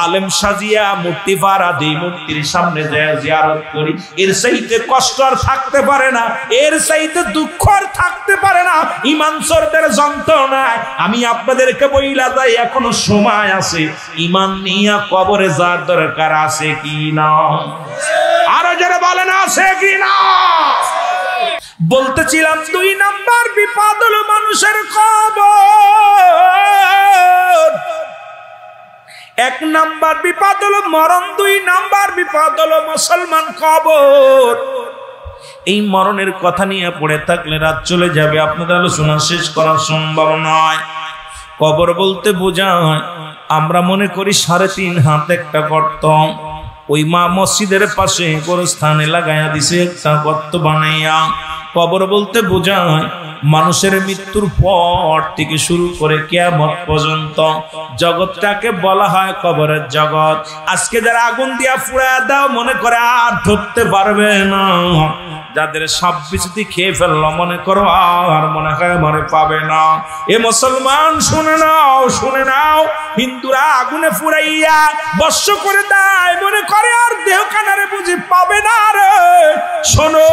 আলেম সাজিয়া মূর্তি পাড়া দিই মূর্তির সামনে যায় জিয়ারত করি এর চাইতে কষ্ট আর থাকতে পারে না এর চাইতে দুঃখ আর থাকতে পারে না ঈমান চোরদের যন্ত্রণায় আমি আপনাদেরকে বইলা যাই এখনো সময় আছে ঈমান নিয়ে কবরে যাওয়ার দরকার আছে কি না আরো যারা বলেন আছে কি না বলতেছিলাম 2 নাম্বার বিপদ হলো মানুষের কবর 1 নাম্বার বিপদ হলো মরণ 2 নাম্বার বিপদ হলো মুসলমান কবর এই মরণের কথা নিয়ে পড়ে থাকলে রাত চলে যাবে আপনাদের আলোচনা শেষ করা সম্ভব নয় কবর বলতে বোঝায় আমরা মনে করি 3.5 হাত একটা গর্ত ওই মা মসজিদের পাশে গোরস্থানে লাগাইয়া দিছে একটা গর্ত বানাইয়া কবর বলতে বোঝায় মানুষের মৃত্যুর পর থেকে শুরু করে কিয়ামত পর্যন্ত জগৎটাকে বলা হয় কবরের জগৎ আজকে যারা আগুন দিয়া পুড়ায়া দাও মনে করে আর ধরতে পারবে না যাদের সাপ বিছুতি খেয়ে ফেললো মনে করো আর মনে হয় মনে পাবে না এ মুসলমান শুনে নাও হিন্দুরা আগুনে পুড়াইয়া বর্ষ করে দেয় মনে করে আর দেহ কানারে বুঝি পাবে না রে শোনো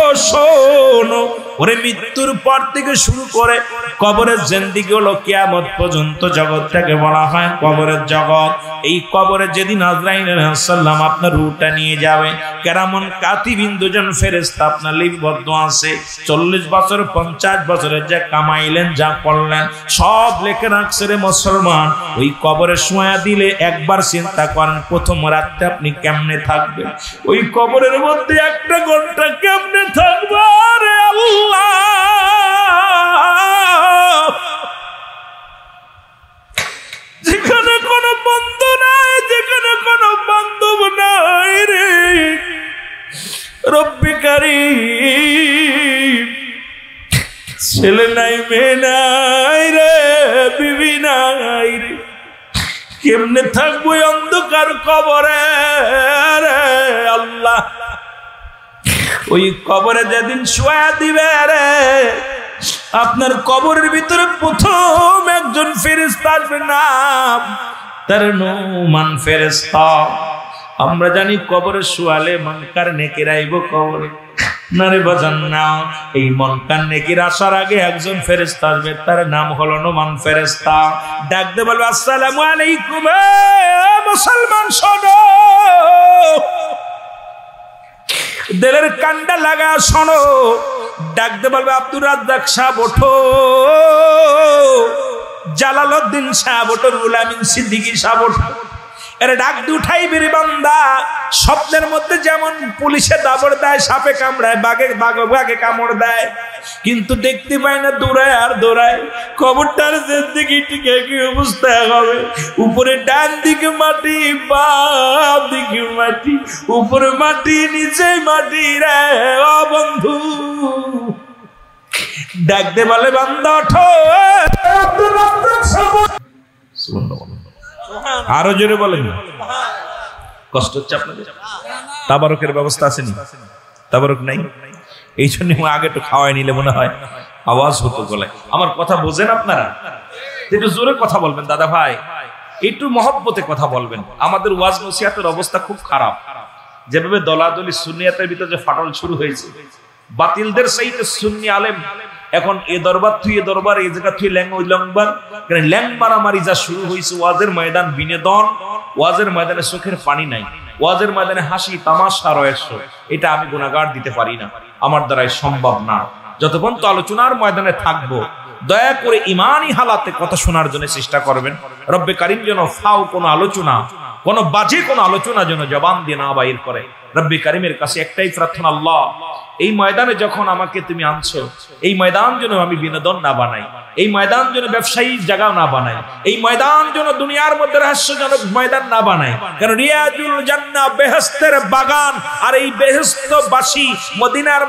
ওরে মৃত্যুর পর থেকে শুরু করে কবরের জিন্দেগি হলো কিয়ামত পর্যন্ত জগৎটাকে বলা হয় কবরের জগৎ এই কবরে যেদিন আজরাইল আলাইহিস সালাম আপনার রূহটা নিয়ে যাবে কেরামন কাতিবিন দুজন ফেরেশতা আপনার লিপিবদ্ধ আছে 40 বছর 50 বছরের যা কামাইলেন যা করলেন সব লিখে রাখছে রে মুসলমান ওই কবরে শোয়া দিলে একবার চিন্তা করেন প্রথম রাতে আপনি কেমনে থাকবেন ওই কবরের মধ্যে একটা ঘন্টা কেমনে থাকবে রে আল্লাহ যেখানে কোনো বন্ধু নাই যেখানে কোনো বান্ধব নাই রে রব্বি কারীম ছেলে নাই মেয়ে নাই রে বিবি নাই রে কেমনে থাকবো অন্ধকার কবরে রে আল্লাহ ওই কবরে যেদিন শোয়া দিবে রে আপনার কবরের ভিতরে প্রথম একজন ফেরেশতা আসবে নাম তার নুমান ফেরেশতা আমরা জানি কবরে শুয়ালে মনকার নেকির আইব কবরে না রে বাজান না এই মনকার নেকির আসার আগে একজন ফেরেশতা আসবে তার নাম হলো নুমান ফেরেশতা ডাক দিয়ে বলবে আসসালামু আলাইকুম মুসলমান শোনো দিলের কান্ডা লাগা শোনো ডাক দিয়ে বলবে আব্দুর রাজ্জাক সাহেব ওঠো জালালউদ্দিন সাহেব ওঠো রুহুল আমিন সিদ্দিকী সাহেব ওঠো এর ডাক দিয়ে উঠাইবে রে বান্দা স্বপ্নের মধ্যে যেমন পুলিশে দাবড় দেয় সাপে কামড়ায় বাঘে কামড় দেয় কিন্তু দেখতে পায় না দৌড়ায় আর দৌড়ায় কবরটার জিন্দেগি টিকে কি অবস্থা হবে উপরে ডান দিকে মাটি বাম দিকে মাটি উপরে মাটি নিচে মাটি রে ও বন্ধু ডাক দে বলে বান্দা ওঠো আরো জোরে বলেন। কষ্ট হচ্ছে আপনাদের? তাবারকের ব্যবস্থা আসেনি? তাবারক নাই, এই জন্য আগে একটু খাওয়াই নিলে মনে হয় আওয়াজ হতো গলায়। আমার কথা বোঝেন আপনারা? একটু জোরে কথা বলবেন দাদা ভাই, একটু মহব্বতে কথা বলবেন। আমাদের ওয়াজ নসিহতের অবস্থা খুব খারাপ। যেভাবে দলাদলি সুন্নিয়াতের ভিতরে যে ফাটল শুরু হয়েছে, বাতিলদের সাইতে সুন্নি আলেম এখন এ দরবার তুই এ দরবার, এই জায়গা তুই ল্যাং ওই লংবার, ল্যাং মারামারি যা শুরু হয়েছে। ওয়াজের ময়দান বিনোদন, ওয়াজের ময়দানে চোখের পানি নাই, ওয়াজের ময়দানে হাসি তামাশা রয়েছে। এটা আমি গুনাহগার দিতে পারি না, আমার দ্বারাই সম্ভব না। যতক্ষণ তো আলোচনার ময়দানে থাকবো, দয়া করে ইমানি হালাতে কথা শোনার জন্য চেষ্টা করবেন। রব্বে কারিম যেন ফাও কোনো আলোচনা, কোনো বাজে কোনো আলোচনা যেন জবান দিয়ে না বাইর করে। রব্বে কারিমের কাছে একটাই প্রার্থনা, আল্লাহ এই ময়দানে যখন আমাকে তুমি আনছো, এই ময়দান যেন আমি বিনোদন না বানাই, এই ময়দান যেন ব্যবসায়ী জায়গা না বানাই, এই ময়দান যেন দুনিয়ার মধ্যে রহস্যজনক ময়দান না বানাই। কারণ রিয়াজুল জান্নাহ বেহেশতের বাগান, আর এই বেহেশতবাসী মদিনার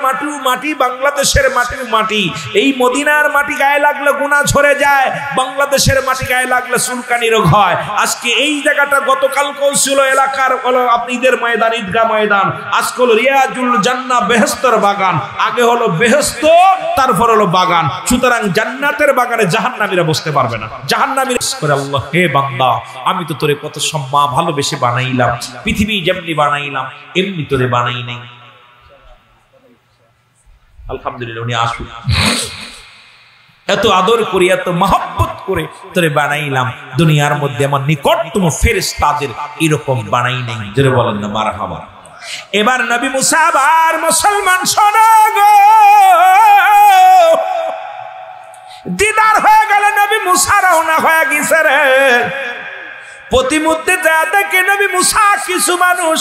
মাটি, বাংলাদেশের মাটি। এই মদিনার মাটি গায়ে লাগলে গুনাহ ঝরে যায়, বাংলাদেশের মাটি গায়ে লাগলে চুলকানি রোগ হয়। আজকে এই জায়গাটা গতকালকেও ছিল এলাকার হলো আপনি ঈদের ময়দান, ঈদগাহ ময়দান, আজকে হলো রিয়াজুল জান্নাহ বেহেশতের বাগান। আগে হলো বেহেশত, তারপর হলো বাগান। সুতরাং জান্নাতের বাগানে জাহান্নামীরা বসতে পারবে না। জাহান্নামীরা করে, আল্লাহ হে বান্দা, আমি তো তোরে কত সম্মান ভালোবেসে বানাইলাম, পৃথিবী যেমনি বানাইলাম এমনি তোরে বানাই নাই। আলহামদুলিল্লাহ, উনি আসুন। এত আদর করি, এত মহব্বত করে তোরে বানাইলাম, দুনিয়ার মধ্যে আমার নিকটতম ফেরেশতাদের এরকম বানাই নাই। জোরে বলেন না মারহাবা। এবার নবী মুসা আবার মুসলমান শোনো গো, দিদার হয়ে গেল নবী মুসা, রওনা হয়ে গেছে রে। প্রতিমধ্যে যা দেখে নবী মুসা কিছু মানুষ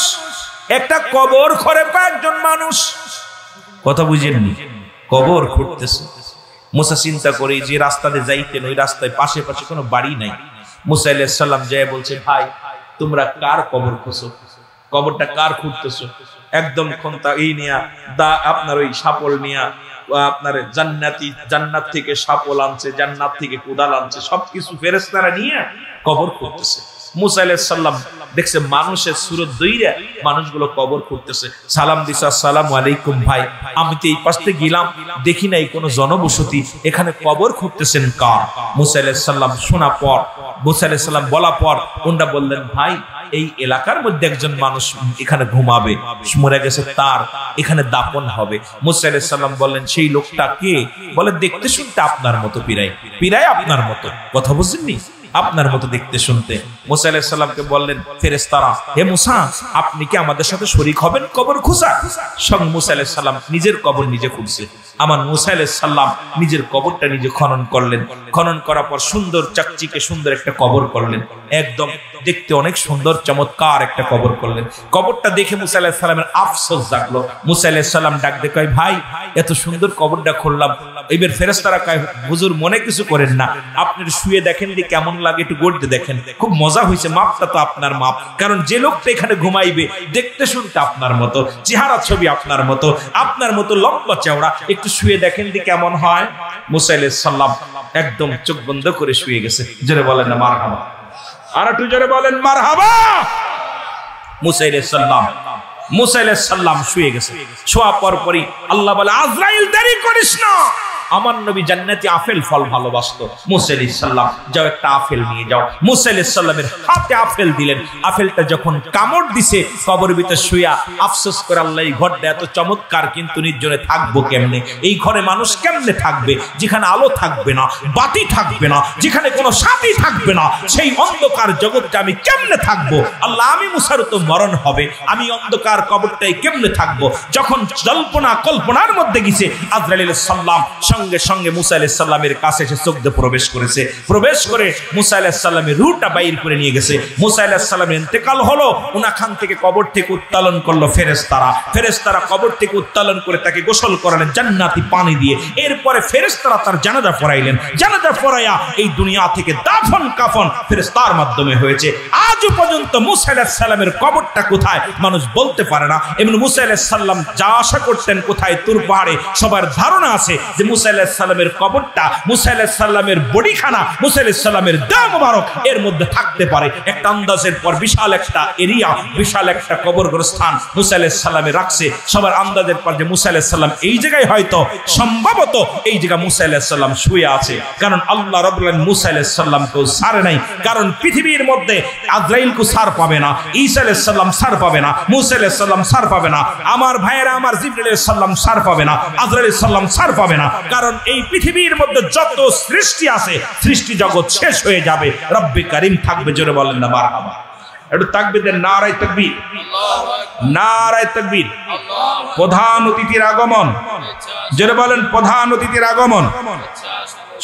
একটা কবর করে, কয়েকজন মানুষ, কথা বুঝেননি, কবর খুঁড়তেছে। মুসা চিন্তা করে যে রাস্তাতে যাইতেন, ওই রাস্তায় পাশে পাশে কোনো বাড়ি নাই। মুসা আলাইহিস সালাম যায় বলছে, ভাই তোমরা কার কবর খুঁজছো, কবরটা কার খুঁড়তেছো? একদম খন্তা এই নিয়া দা আপনার ওই সাপল নিয়া, আপনার জান্নাত থেকে সাপল আনছে, জান্নাত থেকে কোদাল আনছে, সবকিছু ফেরেশতারা নিয়ে কবর খুঁড়তেছে। মুসা আলাইহিস সালাম দেখছে মানুষের সুরত দইরা মানুষগুলো কবর খুঁড়তেছে। সালাম দিছে, আসসালামু আলাইকুম ভাই, আমি তো এই পাশে গেলাম, দেখি নাই কোনো জনবসতি, এখানে কবর খুঁড়তেছেন কার? মুসা আলাইহিস সালাম শোনা পর, মুসা আলাইহিস সালাম বলা পর ওনারা বললেন, ভাই এই এলাকার মধ্যে একজন মানুষ এখানে ঘুমাবে, মরে গেছে, তার এখানে দাফন হবে। মুসা আলাইহিস সালাম বললেন, সেই লোকটা কে? বলে দেখতে শুনতে আপনার মতো, পিরাই আপনার মতো, কথা বুঝেননি, আপনার মতো দেখতে শুনতে। মুসা আলাইহিস সালামকে বললেন ফেরেশতারা, হে মুসা আপনি কি আমাদের সাথে শরীক হবেন কবর খোঁজা? সঙ্গে মুসা আলাইহিস সালাম নিজের কবর নিজে খুঁজছে। আমার মুসা আলাইহিস সালাম নিজের কবরটা নিজে খনন করলেন। খনন করার পর সুন্দর চাকচিকে সুন্দর একটা কবর করলেন, একদম দেখতে অনেক সুন্দর চমৎকার একটা কবর করলেন। কবরটা দেখে মুসা আলাইহিস সালামের আফসোস জাগলো। মুসা আলাইহিস সালাম ডাক দিয়ে কয়, ভাই এত সুন্দর কবরটা খুললাম। এইবার ফেরেশতারা কয়, হুজুর মনে কিছু করেন না, আপনি শুয়ে দেখেন যে কেমন লাগে, একটু গড়তে দেখেন, খুব মজা হয়েছে, মাপটা তো আপনার মাপ, কারণ যে লোকটা এখানে ঘুমাইবে দেখতে শুনতে আপনার মতো, চেহারা ছবি আপনার মতো লম্বা চওড়া, একটু শুয়ে দেখেন যে কেমন হয়। মুসা আলাইহিস সালাম একদম চোখ বন্ধ করে শুয়ে গেছে। জোরে বলেন না মারহাবা, আর একটু জোরে বলেন মারহাবা। মুসা আলাইহিস সালাম শুয়ে গেছে। শোয়া পরপরই আল্লাহ বলে, আজরাইল দেরি করিস না, আমার নবী জান্নাতি আপেল ফল ভালোবাসতো। মুসা আলাইহিস সালাম যাও একটা আপেল নিয়ে যাও। মুসা আলাইহিস সালামের হাতে আপেল দিলেন। আপেলটা যখন কামড় দিছে, কবরের ভিতরে শুয়া আফসোস করে, আল্লাহ এই ঘরটা এত চমৎকার, কিন্তু নির্জনে থাকবো কেমনে? এই ঘরে মানুষ কেমনে থাকবে যেখানে আলো থাকবে না, বাতি থাকবে না, যেখানে কোনো সাথী থাকবে না? সেই অন্ধকার জগৎটা আমি কেমনে থাকবো? আল্লাহ আমি মুসার তো মরণ হবে, আমি অন্ধকার কবরটাই কেমনে থাকবো? যখন জল্পনা কল্পনার মধ্যে গেছে, আজরাইল আলাইহিস সালাম সঙ্গে সঙ্গে মুসা আলাইহিস সালামের কাছে এসে চোখ দিয়ে প্রবেশ করেছে। প্রবেশ করে মুসা আলাইহিস সালামের রূহটা বাইর করে নিয়ে গেছে। মুসা আলাইহিস সালামের ইন্তেকাল হলো। উনাখান থেকে কবর থেকে উত্তোলন করলো ফেরেশতারা কবর থেকে উত্তোলন করে তাকে গোসল করালেন জান্নাতি পানি দিয়ে। এরপরে ফেরেশতারা তার জানাজা পড়াইলেন। জানাজা পড়াইয়া এই দুনিয়া থেকে দাফন কাফন ফেরেশতার মাধ্যমে হয়েছে। আজও পর্যন্ত মুসা আলাইহিস সালামের কবরটা কোথায় মানুষ বলতে পারে না। এমন মুসা আলাইহিস সালাম যা আশা করতেন কোথায়, তুর পাহাড়ে, সবার ধারণা আছে যে মুসা আলাইহিস সালামের কবরটা, মুসা আলাইহিস সালামের বডিখানা, মুসা আলাইহিস সালামের দাম মুবারক এর মধ্যে থাকতে পারে। একটা আন্দাজের পর বিশাল একটা এরিয়া, বিশাল একটা কবরগ্রস্থান মুসা আলাইহিস সালামে রাখছে। সবার আন্দাজের পর যে মুসা আলাইহিস সালাম এই জায়গায় হয়তো সম্ভবত এই জায়গা মুসা আলাইহিস সালাম শুয়ে আছে, কারণ আল্লাহ রাব্বুল আলামিন মুসা আলাইহিস সালামকে ছাড়ে নাই। কারণ পৃথিবীর মধ্যে আজরাইলকে ছাড় পাবে না, ঈসা আলাইহিস সালাম ছাড় পাবে না, মুসা আলাইহিস সালাম ছাড় পাবে না, আমার ভাইয়েরা আমার জিবরিল আলাইহিস সালাম ছাড় পাবে না, আজরাইল আলাইহিস সালাম ছাড় পাবে না। কারণ এই পৃথিবীর মধ্যে যত সৃষ্টি আছে সৃষ্টি জগৎ শেষ হয়ে যাবে, রব্বে কারীম থাকবে। জোরে বলেন না মারহাবা। একটু তাকবীর দেন, নারায়ে তাকবীর, নারায়ে তাকবীর। প্রধান অতিথির আগমন, জোরে বলেন প্রধান অতিথির আগমন,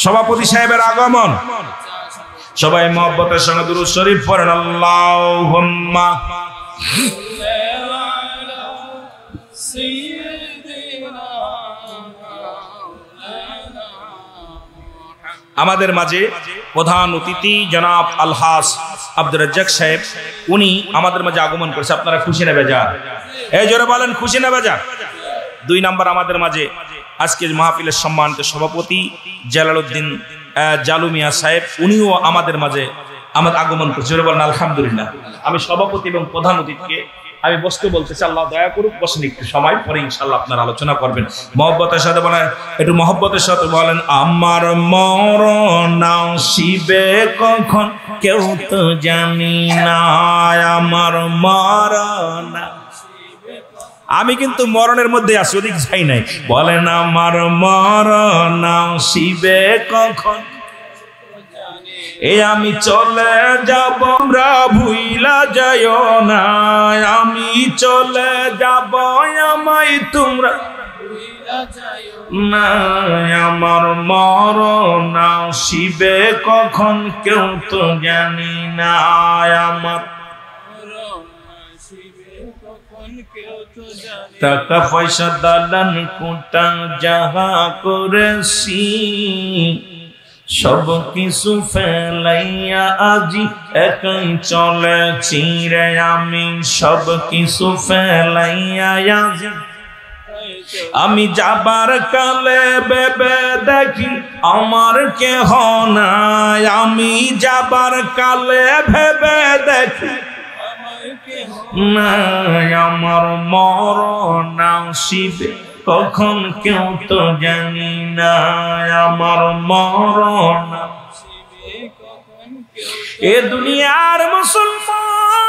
সভাপতি সাহেবের আগমন। সবাই মহব্বতের সঙ্গে দুরূদ শরীফ পড়েন। আল্লাহুম্মা আমাদের মাঝে প্রধান অতিথি জনাব আলহাজ আব্দুর রাজ্জাক সাহেব, উনি আমাদের মাঝে আগমন করেছে। আপনারা খুশি না বেজার? এই জোরে বলেন খুশি না বেজার? 2 নাম্বার আমাদের মাঝে আজকের মাহফিলের সম্মানিত সভাপতি জালালউদ্দিন জালু মিয়া সাহেব, উনিও আমাদের মাঝে আমাদের আগমন করছে। জোরে বলেন আলহামদুলিল্লাহ। আমি সভাপতি এবং প্রধান অতিথিকে আমি বসতে বলতেছি, আল্লাহ দয়া করুক বসেন একটু সময়, পরে ইনশাআল্লাহ আপনারা আলোচনা করবেন। মহব্বতের সাথে বলেন, একটু মহব্বতের সাথে বলেন, আমার মরণ আসিবে কখন কেউ তো জানি না, আমার মরণ। আমি কিন্তু মরণের মধ্যে আছি, ওদিক যাই নাই। বলেন আমার মরণ আসিবে কখন, আমি চলে যাব, আমরা ভুইলা যাইও না, আমি চলে যাব, আমায় তোমরা ভুইলা যাইও না, আমার মরণ আসিবে কখন কেউ তো জানি না, আমার টাকা পয়সা দালান কোটা যাহা করেছি সব কিছু ফেলাইয়া আজি একাই চলেছি রে, আমি সব কিছু ফেলাইয়া আজি আমি যাবার কালে ভেবে দেখি আমার কেহ নাই, আমি যাবার কালে ভেবে দেখি নাই, আমার মরণ আসিবে কখন কেউ তো জানি না, আমার মরণ এ দুনিয়ার মুসলমান,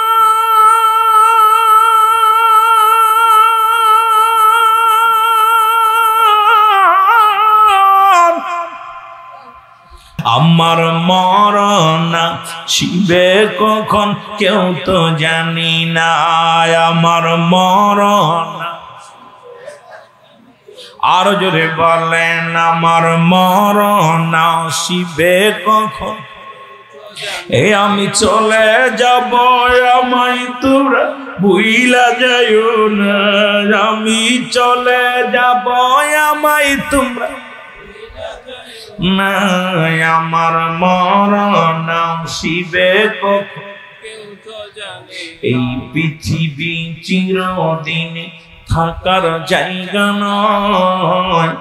আমার মরণ শিবে কখন কেউ তো জানি না, আমার মরণ। আরো জোরে বলেন, আমার মরণ আসিবে কখন, আমি চলে যাব, আমায় তোমরা ভুইলা যাইও না, আমি চলে যাব, আমায় তোমরা না, আমার মরণ আসিবে কখন। এই পৃথিবী চিরদিনে থাকার জায়গা নয়,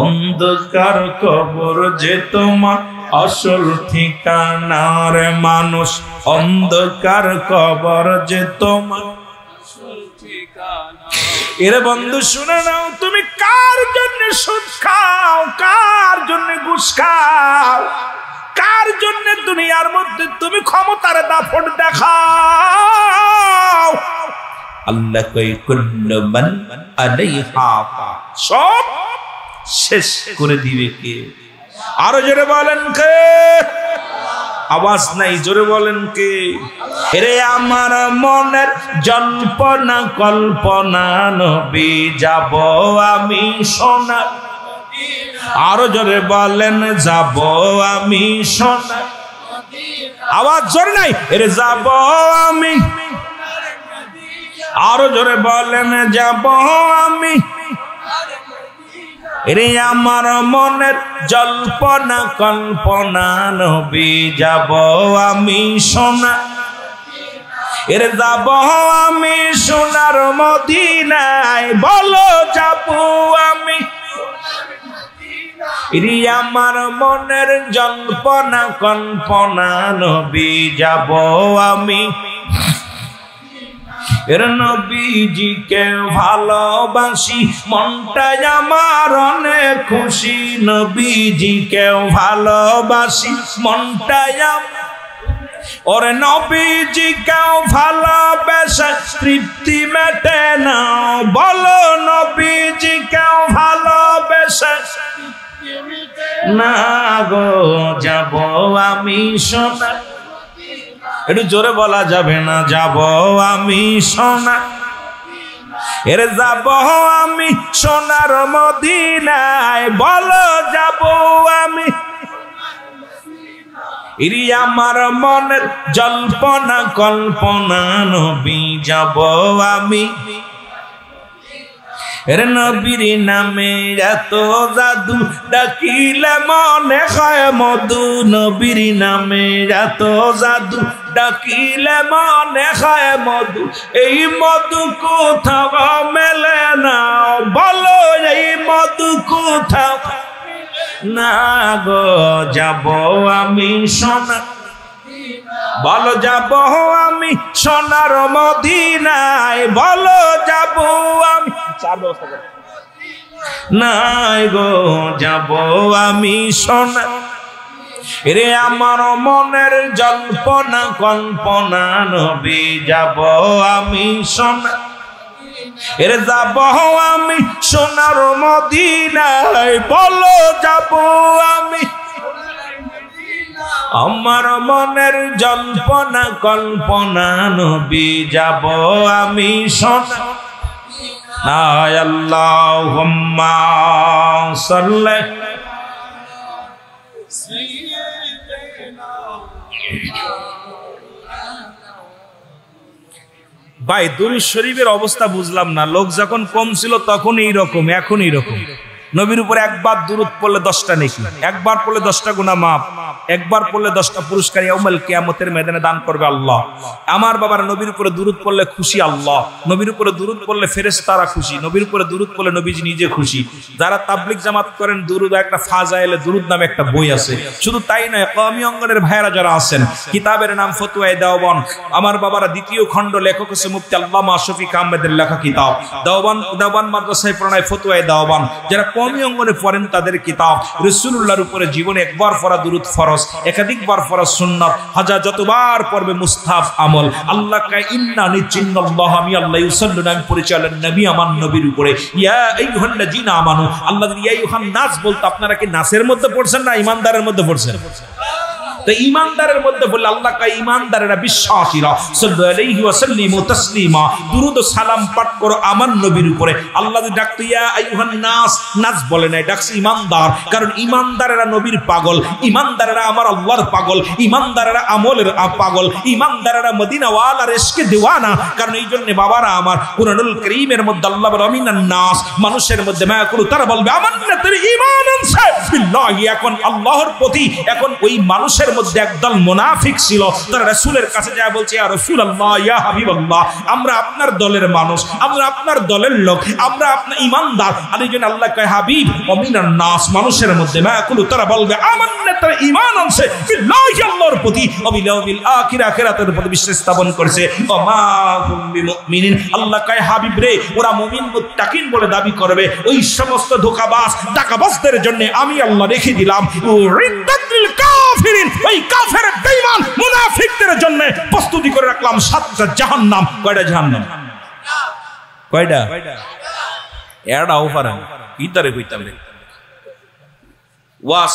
অন্ধকার কবর যে তোমার আসল ঠিকানা রে মানুষ, অন্ধকার কবর যে তোমার আসল ঠিকানা। এরে বন্ধু শুনে নাও, তুমি কার জন্য সুদ খাও, কার জন্য ঘুষ খাও, কার জন্য দুনিয়ার মধ্যে তুমি ক্ষমতার দাপট দেখাও। আল্লাহ কই কুল্লু মান আলাইহা সব শেষ করে দিবে কে? আরো জোরে বলেন কে? আওয়াজ নাই, জোরে বলেন কে? এরে আমার মনের জল্পনা কল্পনা নবী যাব আমি সোনা, আরো জোরে বলেন যাব আমি সোনা, আওয়াজ জোরে নাই। এরে যাব আমি, আরো জোরে বলেন যাব আমি, এরে আমার মনের জল্পনা কল্পনা নবী যাব আমি সোনা, এরে যাব আমি সোনার মদিনায়, বলো যাব আমি, ইরি আমার মনের জল্পনা কল্পনা নবী যাব আমি এর নবীজিকে ভালোবাসি মনটাই আমার অনেক খুশি নবীজিকে ভালোবাসি মনটাই ওরে নবীজিকে ভালোবাসা তৃপ্তি মেটে না বলো নবীজিকে ভালোবাসা না গো যাব আমি সোনা একটু জোরে বলা যাবে না যাব আমি সোনা এর যাব আমি সোনার মদিনায় বলো যাব আমি ইরি আমার মনের জল্পনা কল্পনা নবী যাব আমি এর নবীর নামে এত জাদু ডাকিলে মনে হয় মধু নবীর নামে এত জাদু ডাকিলে মনে হয় মধু এই মধু কোথাও মেলে না বলো এই মধু কোথাও না গো যাব আমি সোনা বলো যাব আমি সোনার মদিনায় বলো যাব আমি নাই গো যাব আমি সোনা রে আমার মনের জল্পনা কল্পনা নবী যাব আমি সোনা এর যাব আমি সোনার মদিনায় বলো যাব আমি আমার মনের জল্পনা কল্পনা নবী যাব আমি সোনা আল্লাহুম্মা সাল্লি ভাই দুরূদ শরীফের অবস্থা বুঝলাম না লোক যখন কম ছিল তখন এই রকম এখন এই রকম নবীর উপরে একবার দুরূদ পড়লে 10টা নেকি একবার পড়লে 10টা গুনাহ maaf একবার পড়লে 10টা পুরস্কার ইয়াউমুল কিয়ামতের ময়দানে দান করবে আল্লাহ আমার বাবার নবীর উপরে দুরূদ পড়লে খুশি আল্লাহ নবীর উপরে দুরূদ পড়লে ফেরেশতারা খুশি নবীর উপরে দুরূদ পড়লে নবীজি নিজে খুশি যারা তাবলীগ জামাত করেন দুরূদ একটা ফাজাইলে দুরূদ নামে একটা বই আছে শুধু তাই নয় কওমি অঙ্গনের ভাইরা যারা আছেন কিতাবের নাম ফতোয়ায়ে দেওবন্দ আমার বাবারা দ্বিতীয় খণ্ড লেখক হচ্ছে মুফতি আল্লামা শফিক আহমেদের লেখা কিতাব দেওবন্দ মাদ্রাসায় প্রণয় ফতোয়ায়ে দেওবন্দ যারা কওমি অঙ্গনে পড়েন তাদের কিতাব রাসূলুল্লাহর উপরে জীবনে একবার পড়া দুরূদ ফরজ একাধিকবার পড়া সুন্নাত হাজার যতবার পড়বে মুস্তাহাব আমল আল্লাহ কা ইন্না নিচিন্নাল্লাহ আমি আল্লাহ ইউসাল্লুনা আমি পরিচালন নবী আমার নবীর উপরে ইয়া আইয়ুহাল্লাযিনা আমানু আল্লাহ ইয়া আইয়ুহান নাস বলতে আপনারা কি নাসের মধ্যে পড়ছেন না ঈমানদারের মধ্যে পড়ছেন তো ঈমানদারের মধ্যে বলে আল্লাহ কা ঈমানদারেরা বিশ্বাসীরা সাল্লাল্লাহু আলাইহি ওয়া সাল্লিমু তাসলিমা দুরূদ ও সালাম পাঠ করো আমার নবীর উপরে আল্লাহ ডাকতো ইয়া আইয়ুহান নাস নাস বলে নাই ডাকছে ঈমানদার কারণ ঈমানদারেরা নবীর পাগল ঈমানদারেরা আমার আল্লাহর পাগল ঈমানদারেরা আমলের পাগল ঈমানদারেরা মদিনা ওয়ালার ইশকে دیवाনা কারণ এইজন্য বাবারা আমার কুরআনুল কারীমের মধ্যে আল্লাহ বলে আমিনান নাস মানুষের মধ্যে মায়াকুল তারা বলবে আমান্নাতুল ঈমান আনসা বিল্লাহি এখন আল্লাহর প্রতি এখন ওই মানুষের মধ্যে একদল মুনাফিক ছিল তারা রাসূলের কাছে যায় বলছে ইয়া রাসূলুল্লাহ ইয়া হাবিবাল্লাহ আমরা আপনার দলের মানুষ আমরা আপনার দলের লোক আমরা আপনার ঈমানদার আর এইজন্য আল্লাহ কয় হাবিব আমিনান নাস মানুষের মধ্যে মায়াকুল তারা বলবে আমান্নাতুল ঈমান আনসা বিল্লাহি আল্লাহর প্রতি ওয়া বিল ইয়াউমিল আখির আখিরাতের প্রতি বিশ্বাস স্থাপন করেছে ওয়া মা হুম বিমুমিনিন আল্লাহ কয় হাবিব রে ওরা মুমিন মুত্তাকিন বলে দাবি করবে ওই সমস্ত ধোঁকাবাজ টাকাবাজদের জন্য আমি আল্লাহ রেখে দিলাম উরিদাতুল কাফিরিন ওই কাফের বেঈমান মুনাফিকদের জন্য প্রস্তুতি করে রাখলাম 7টা জাহান্নাম কয়টা জাহান্নাম কয়টা এড়া ওপারে ইতারে কইতাবে ওয়াজ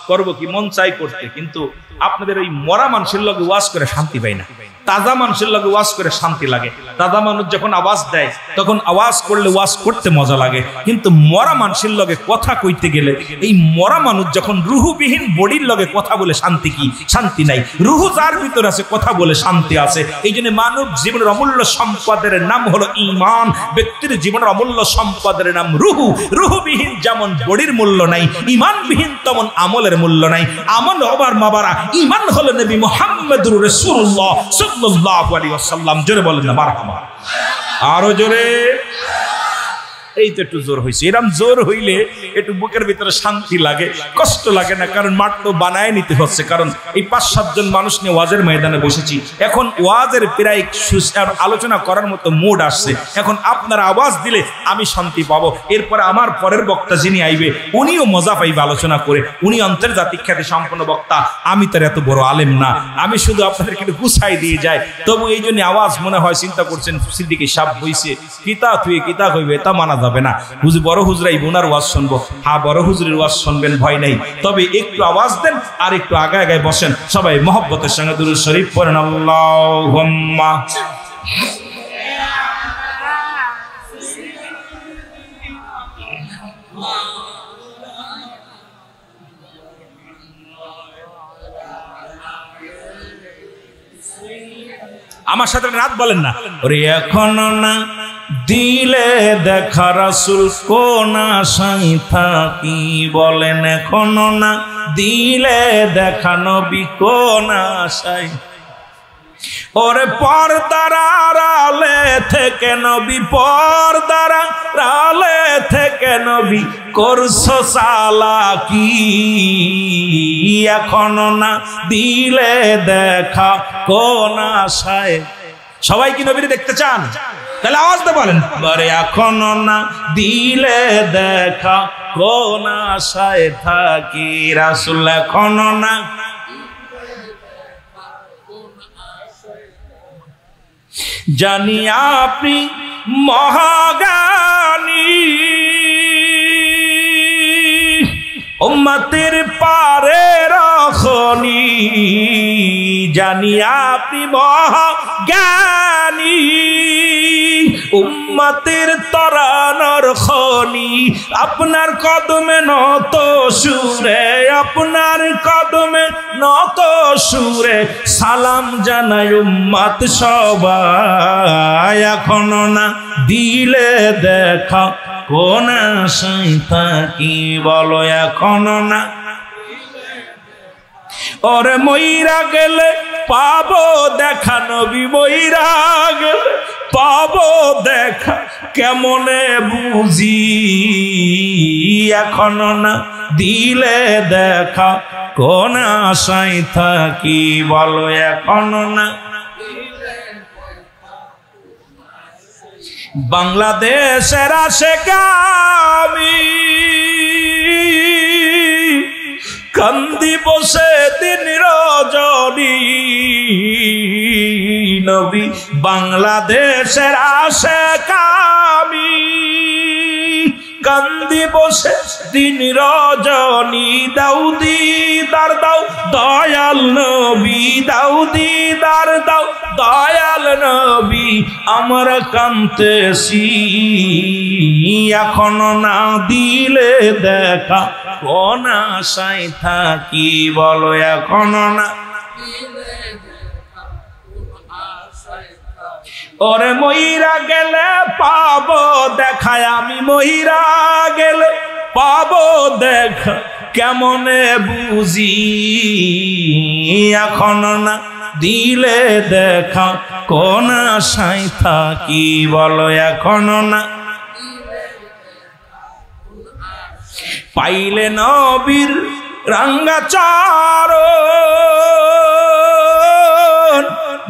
করব কি মন চাই করতে কিন্তু আপনাদের ওই মরা মানুষের লগে ওয়াজ করে শান্তি পাই না তাজা মানুষের লগে ওয়াজ করে শান্তি লাগে তাজা মানুষ যখন আওয়াজ দেয় তখন আওয়াজ করলে ওয়াজ করতে মজা লাগে কিন্তু মরা মানুষের লগে কথা কইতে গেলে এই মরা মানুষ যখন রুহুবিহীন বডির লগে কথা বলে শান্তি কি শান্তি নাই রুহু যার ভিতর আছে কথা বলে শান্তি আছে এইজন্য মানব জীবনের অমূল্য সম্পদের নাম হলো ঈমান ব্যক্তির জীবনের অমূল্য সম্পদের নাম রুহু রুহুবিহীন যেমন বডির মূল্য নাই ঈমানবিহীন তেমন আমলের মূল্য নাই আমল হবার মাবারা ঈমান হলো নবী মুহাম্মদুর রাসূলুল্লাহ সাল্লাল্লাহু আলাইহি ওয়াসাল্লাম জোরে বলেন না মারহাবা আরো জোরে এই তো একটু জোর হয়েছে। এরকম জোর হইলে একটু বুকের ভিতরে শান্তি লাগে, কষ্ট লাগে না, কারণ মাঠ তো বানায় নিতে হচ্ছে। কারণ এই 5-7 জন মানুষ নিয়ে ওয়াজের ময়দানে বসেছি, এখন ওয়াজের প্রায় আলোচনা করার মতো মুড আসছে। এখন আপনারা আওয়াজ দিলে আমি শান্তি পাবো, এরপরে আমার পরের বক্তা যিনি আইবে উনিও মজা পাইবে আলোচনা করে। উনি আন্তর্জাতিক খ্যাতি সম্পন্ন বক্তা, আমি তার এত বড় আলেম না, আমি শুধু আপনাদেরকে একটু গুছাই দিয়ে যাই। তবু এই জন্য আওয়াজ মনে হয় চিন্তা করছেন সিদ্দিকী সাপ বইছে কিতা তুই কিতা কইবে, তা মানা যাবে না। বড় হুজরাই বোনার ওয়াজ শুনবো, হ্যাঁ বড় হুজুরের ওয়াজ শুনবেন, ভয় নেই। তবে একটু আওয়াজ দেন আর একটু আগায় আগায় বসেন। সবাই মহব্বতের সঙ্গে দুরূদ শরীফ পড়েন। আল্লাহুম্মা আমার সাথে রাত বলেন না। ওরে এখনো না দিলে দেখা রাসূল কোন আশায় থাকি, বলেন এখনো না দিলে দেখা নবী কোন আশায়। ওরে পর্দার আড়ালে থেকে নবী, পর্দার আড়ালে থেকে নবী করছো চালাকি, এখনো না দিলে দেখা কোন আশায়। সবাই কি নবীরে দেখতে চান? তাহলে আওয়াজ দিয়ে বলেন, আরে এখনো না দিলে দেখা কোন আশায় থাকি, রাসূল এখনো না। জানি আপনি মহাজ্ঞানী, উম্মতের পারে রখনি, জানি আপনি মহাজ্ঞানী, উম্মতের তরানোর খনি। আপনার কদমে নত সুরে, আপনার কদমে নত সুরে সালাম জানাই উম্মত সবাই, এখনো না দিলে দেখা কোন আশায় থাকি, বলো এখনো না। ওরে মইরা গেলে পাবো দেখা নবী, মইরা গেলে পাবো দেখা কেমনে বুঝি, এখনো না দিলে দেখা কোন আশায় থাকি, বলো এখনো না। বাংলাদেশের আশেক আমি কান্দি বসে দিন রজনী, নবী বাংলাদেশের আশেক আমি কান্দি বসে দিন রজনী, দাউদি দার দাও দয়াল নবী, দাউদি দার দাও দয়াল নবী, আমরা কাঁদতেছি, এখনো না দিলে দেখা কোন আশায় থাকি, বলো এখনো না। ওরে মইরা গেলে পাবো দেখা, আমি মইরা গেলে পাবো দেখা কেমনে বুঝি, এখনো না দিলে দেখা কোন আশায় থাকি, বলো এখনো না। পাইলে নবীর রাঙ্গা চরণ,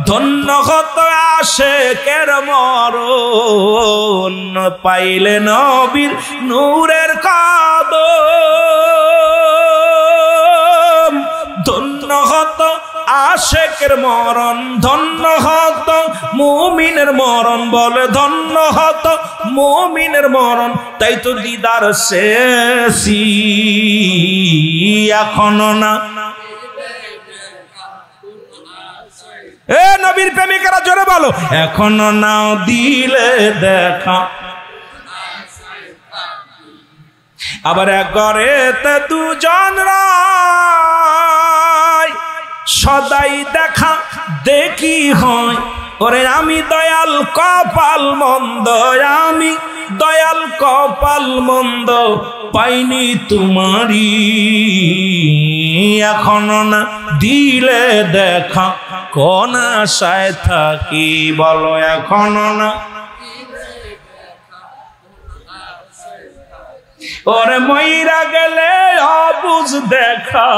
ধন্য হত আশেকের মরণ, পাইলে নবীর নূরের কদম, ধন্য হত আশেকের মরণ, ধন্য হত মুমিনের মরণ, বলে ধন্য হত মুমিনের মরণ। তাই তো দিদার শেষি, এখনো না। এ নবীর প্রেমিকেরা জোরে বলো, এখনো না দিলে দেখা। আবার এক ঘরেতে দুজন রায়, সদাই দেখা দেখি হয়, ওরে আমি দয়াল কপাল মন্দ, আমি দয়াল কপাল মন্দ, পাইনি তোমারি, এখনো না দিলে দেখা কোন আশায় থাকি, বলো এখনো না। ওরে মইরা গেলে অবুঝ দেখা,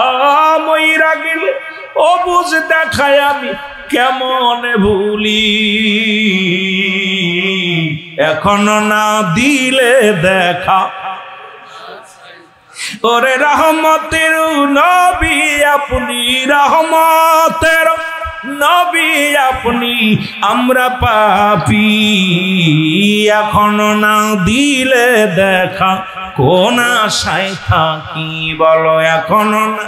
মইরা গেলে অবুঝ দেখায় আমি কেমন ভুলি, এখনো না দিলে দেখা। ওরে রহমতের নবী আপনি, রহমতের নবী আপনি, আমরা পাপী, এখনো না দিলে দেখা, কোন আশায় থাকি বলো এখনো না।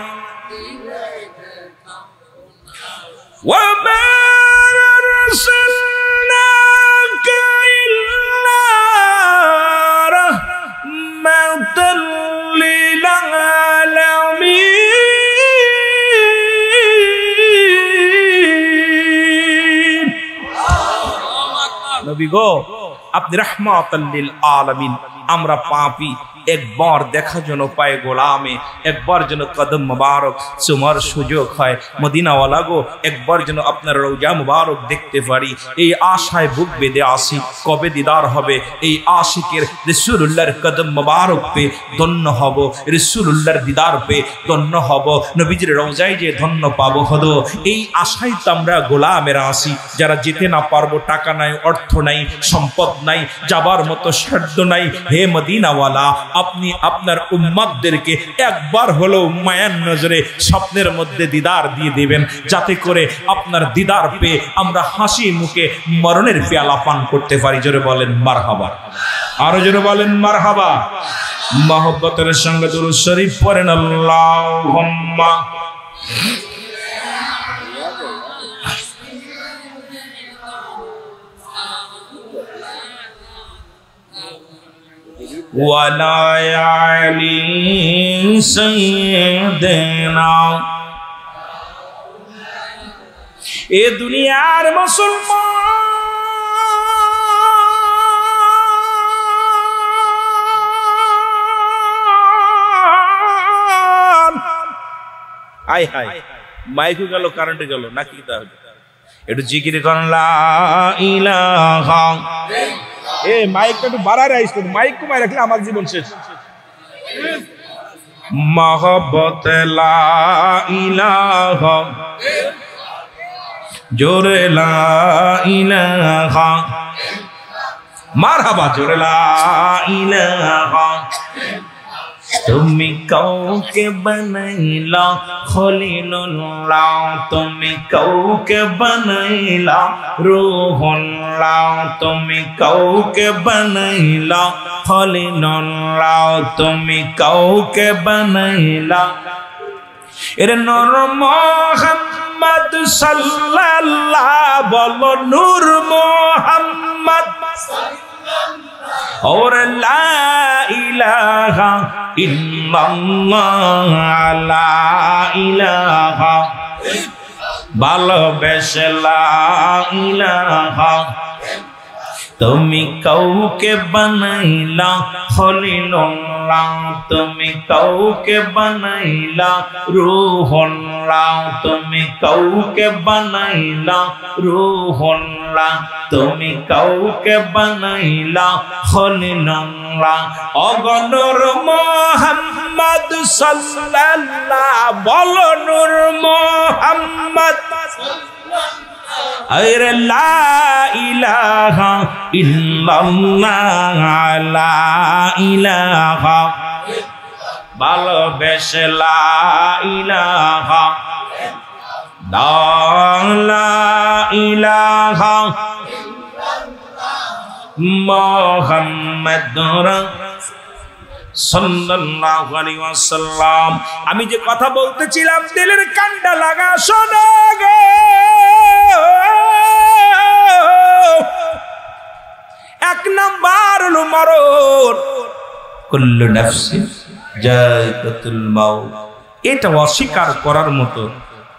নবী গো আপনি রাহমাতাল লিল আলামিন, আমরা পাপী, একবার দেখা যেন পায় গোলামে, একবার যেন কদম মুবারক চুমার সুযোগ হয়, মদিনাওয়ালা গো একবার যেন আপনার রওজা মুবারক দেখতে পারি, এই আশায় বুক বেঁধে আসি কবে দিদার হবে। এই আশিকের রাসূলুল্লাহর কদম মুবারক পে ধন্য হব, রাসূলুল্লাহর দিদার পে ধন্য হব, নবীজির রওজায় যে ধন্য পাবো হলো, এই আশায় তো আমরা গোলামেরা আসি, যারা যেতে না পারবো, টাকা নাই, অর্থ নাই, সম্পদ নাই, যাবার মতো সাধ্য নাই। হে মদিনাওয়ালা আপনি আপনার উম্মতদেরকে একবার হলো মায়ার নজরে স্বপ্নের মধ্যে দিদার দিয়ে দিবেন, যাতে করে আপনার দিদার পেয়ে আমরা হাসি মুখে মরণের পেয়ালা পান করতে পারি। জোরে বলেন মারহাবা, আরো জোরে বলেন মারহাবা। মহব্বতের সঙ্গে দুরূদ শরীফ পড়েন আল্লাহুম্মা ওয়ালা আলি সাইয়্যিদিনা। এ দুনিয়ার মুসলমান, আই হাই মাইকু গেল, কারেন্টে গেল নাকি, তাহলে একটু জিকির করেন লা ইলাহা। এ মাইকটা একটু বাড়ায় রাইস, মাইক কমায় রাখলে আমার জীবন শেষ। মহব্বত লা ইলাহা, জোরে লা ইলাহা, মারহাবা, জোরে লা ইলাহা। তুমি কাউকে বানাইলা খলিলুল্লাহ, তুমি কাউকে বানাইলা রূহুল্লাহ, তুমি কাউকে বানাইলা খলিলুল্লাহ, তুমি কাউকে বানাইলা এর নূর মুহাম্মদ সাল্লাল্লাহ, বলো নূর মুহাম্মদ और ला इलाहा इल्लल्लाह, ला इलाहा ভালোবেসে লা ইলাহা। তুমি কাউকে বানাইলা খলিলুল্লাহ, তুমি কাউকে বানাইলা রূহুল্লাহ, তুমি কাউকে বানাইলা রূহুল্লাহ, তুমি কাউকে বানাইলা খলিলুল্লাহ। ওগো নূর মুহাম্মদ সাল্লাল্লাহ, বলো নূর মুহাম্মদ আরে লা ইলাহা ইল্লাল্লাহ, লা ইলাহা ভালোবেসে লা ইলাহা, লা ইলাহা মুহাম্মাদুর সাল্লাল্লাহু আলাইহি ওয়াসাল্লাম। আমি যে কথা বলতেছিলাম দিলের কান্ডা লাগা শোনো গো। এক নাম্বার হলো মরণ, কুল্লু নাফসিন যায়কাতুল মাউত। এটা অস্বীকার করার মতো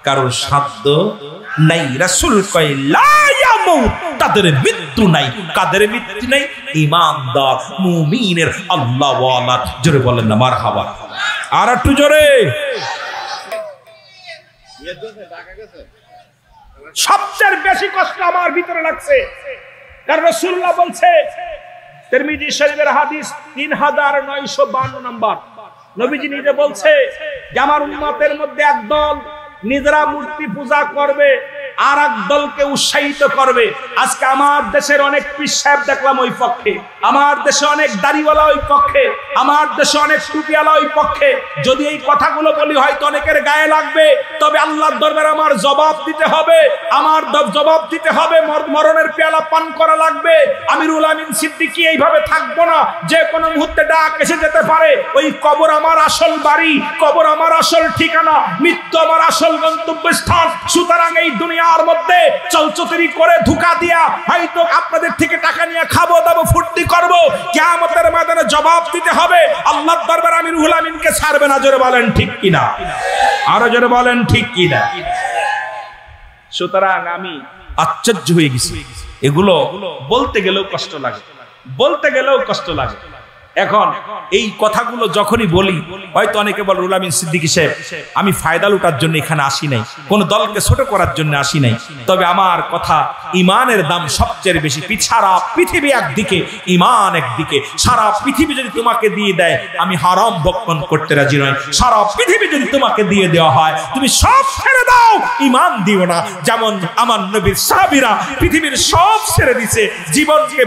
কারোর সাধ্য নাই। রাসূল কয় লা ইয়ামুত, তাদের মৃত্যু নাই। কাদের মৃত্যু নাই? ঈমানদার মুমিনের আল্লাহওয়ালা। জোরে বলেন না মারহাবা, আর একটু জোরে। সবচেয়ে বেশি কষ্ট আমার ভিতরে লাগছে, কারণ রাসূলুল্লাহ বলছে তিরমিজি শরীফের হাদিস 3952 নম্বর। নবীজি নিজে বলছে যে আমার উম্মতের মধ্যে একদল নিজেরা মূর্তি পূজা করবে আর এক দলকে উৎসাহিত করবে। আজকে আমার দেশের অনেক পীর সাহেব দেখলাম ওই পক্ষে, আমার দেশে অনেক দাড়িওয়ালা ওই পক্ষে, আমার দেশে অনেক টুপিওয়ালা ওই পক্ষে। যদি এই কথাগুলো বলি হয়তো অনেকের গায়ে লাগবে, তবে আল্লাহর দরবারে আমার জবাব দিতে হবে, আমার জবাব দিতে হবে। মরণের পেয়ালা পান করা লাগবে। আমিরুল আমিন সিদ্দিকী এইভাবে থাকবো না, যে কোনো মুহূর্তে ডাক এসে যেতে পারে। ওই কবর আমার আসল বাড়ি, কবর আমার আসল ঠিকানা, মৃত্যু আমার আসল গন্তব্যস্থান। সুতরাং এই দুনিয়ার মধ্যে চলচতুরি করে ধোঁকা দিয়া হয়তো আপনাদের থেকে টাকা নিয়ে খাবো দাবো ফুর্তি করবো, কিয়ামতের ময়দানে জবাব দিতে হবে। আল্লাহর দরবারে আমিরুল আমিনকে ছাড়বে না। জোরে বলেন ঠিক কিনা, আরো জোরে বলেন ঠিক কিনা। সুতরাং আমি আশ্চর্য হয়ে গেছি, এগুলো বলতে গেলেও কষ্ট লাগে, বলতে গেলেও কষ্ট লাগে। এখন এই কথাগুলো যখনই বলি হয়তো অনেকে বলে রুহুল আমিন সিদ্দিকী সাহেব আমি ফায়দা লুটার জন্য এখানে আসি নাই, কোন দলকে ছোট করার জন্য আসি নাই। তবে আমার কথা, ইমানের দাম সবচেয়ে বেশি। সারা পৃথিবী একদিকে, ইমান একদিকে। সারা পৃথিবী যদি তোমাকে দিয়ে দেয় আমি হারাম ভক্ষণ করতে রাজি নই। সারা পৃথিবী যদি তোমাকে দিয়ে দেওয়া হয় তুমি সব ছেড়ে দাও, ইমান দিও না। যেমন আমার নবীর সাহাবীরা পৃথিবীর সব ছেড়ে দিছে, জীবনকে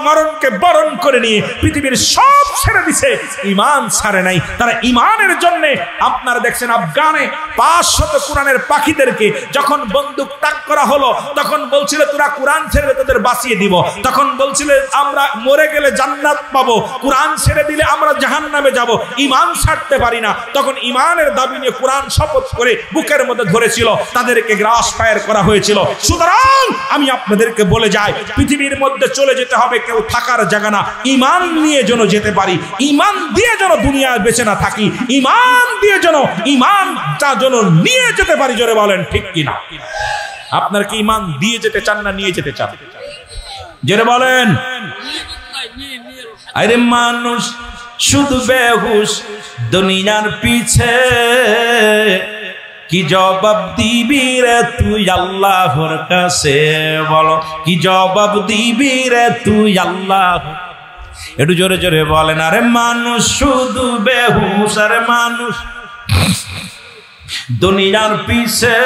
মরণকে বরণ করে নিয়ে পৃথিবীর সব ছেড়ে দিছে, ইমান ছাড়ে নাই। তারা ইমানের জন্য, আপনারা দেখছেন আফগানে 500 কোরআনের পাখিদেরকে যখন বন্দুক তাক করা হলো তখন বলছিল তোরা কোরআন ছেড়ে তোদের বাঁচিয়ে দিব। তখন বলছিল আমরা মরে গেলে জান্নাত পাবো, কোরআন ছেড়ে দিলে আমরা জাহান্নামে যাব, ইমান ছাড়তে পারি না। তখন ইমানের দাবি নিয়ে কোরআন শপথ করে বুকের মধ্যে ধরেছিল, তাদেরকে গ্রাস ফায়ার করা হয়েছিল। সুতরাং আমি আপনাদেরকে বলে যাই, পৃথিবীর মধ্যে চলে যেতে হবে, কেউ থাকার জায়গা না। ইমান নিয়ে যেন যেতে পারি, ইমান দিয়ে যেন দুনিয়ায় বেঁচে না থাকি, ইমান দিয়ে যেন ইমানটা যেন নিয়ে যেতে পারি। জোরে বলেন ঠিক কিনা। আপনার কি ইমান দিয়ে যেতে চান না নিয়ে যেতে চান? জোরে বলেন। আরে মানুষ শুধু বেহুশ দুনিয়ার পিছে, কি জবাব দিবি রে তুই আল্লাহর কাছে? বলো কি জবাব দিবি রে তুই আল্লাহ? একটু জোরে জোরে বলেন। আরে মানুষ শুধু বেহুশ, আরে মানুষ দুনিয়ার পিছে,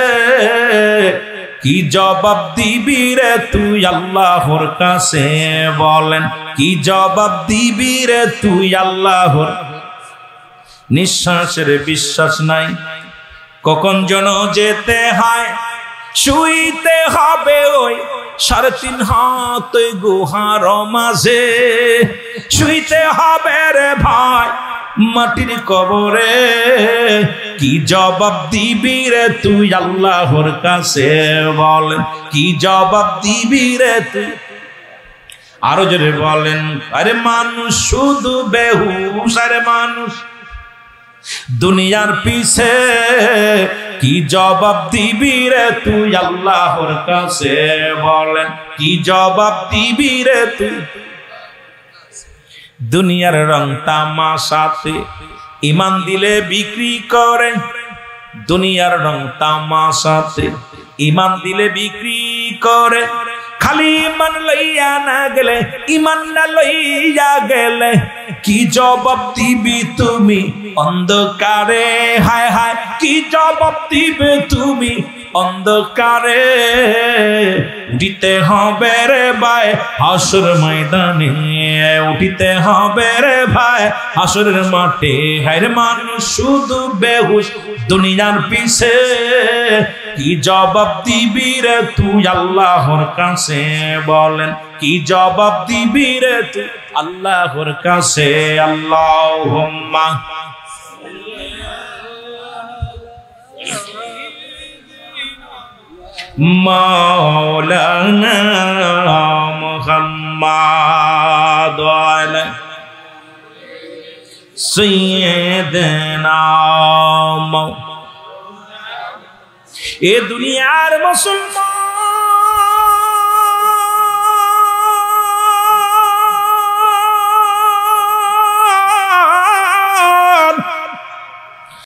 কি জবাব দিবি রে তুই আল্লাহর কাছে? বলেন কি জবাব দিবি রে তুই আল্লাহর? নিঃশ্বাসের বিশ্বাস নাই, কখন যেন যেতে হয়, শুইতে হবে ওই 3.5 হাত গুহার মাঝে, শুইতে হবে রে ভাই মাটির কবরে। কি জবাব দিবি রে তুই আল্লাহর কাছে? বলেন কি জবাব দিবি রে তুই? আরো জোরে বলেন। আরে মানুষ শুধু বেহুশ, আরে মানুষ দুনিয়ার পিছে, কি জবাব দিবি রে তুই আল্লাহর কাছে? বলেন কি জবাব দিবি রে তুই? দুনিয়ার রং তামাশাতে ইমান দিলে বিক্রি করে, দুনিয়ার রং তামাশাতে ইমান দিলে বিক্রি করে। খালি ইমান লইয়া না গেলে, ইমান না লইয়া গেলে কি জবাব দিবি তুমি অন্ধকারে? হায় হায় কি জবাব দিবে তুমি অন্ধকারে? উঠিতে হবে রে ভাই হাসর ময়দানে, উঠিতে হবে রে ভাই হাসরের মাঠে। হায় রে মানুষ শুধু বেহুশ দুনিয়ার পিছে, কি জবাব দিবি রে তুই আল্লাহর কাছে? বলেন কি জবাব দিবি রে তুই আল্লাহর কাছে? আল্লাহুম্মা মাওলানা মুহাম্মাদ ওয়ালা সাইয়্যিদিনা। এ দুনিয়ার মুসলমান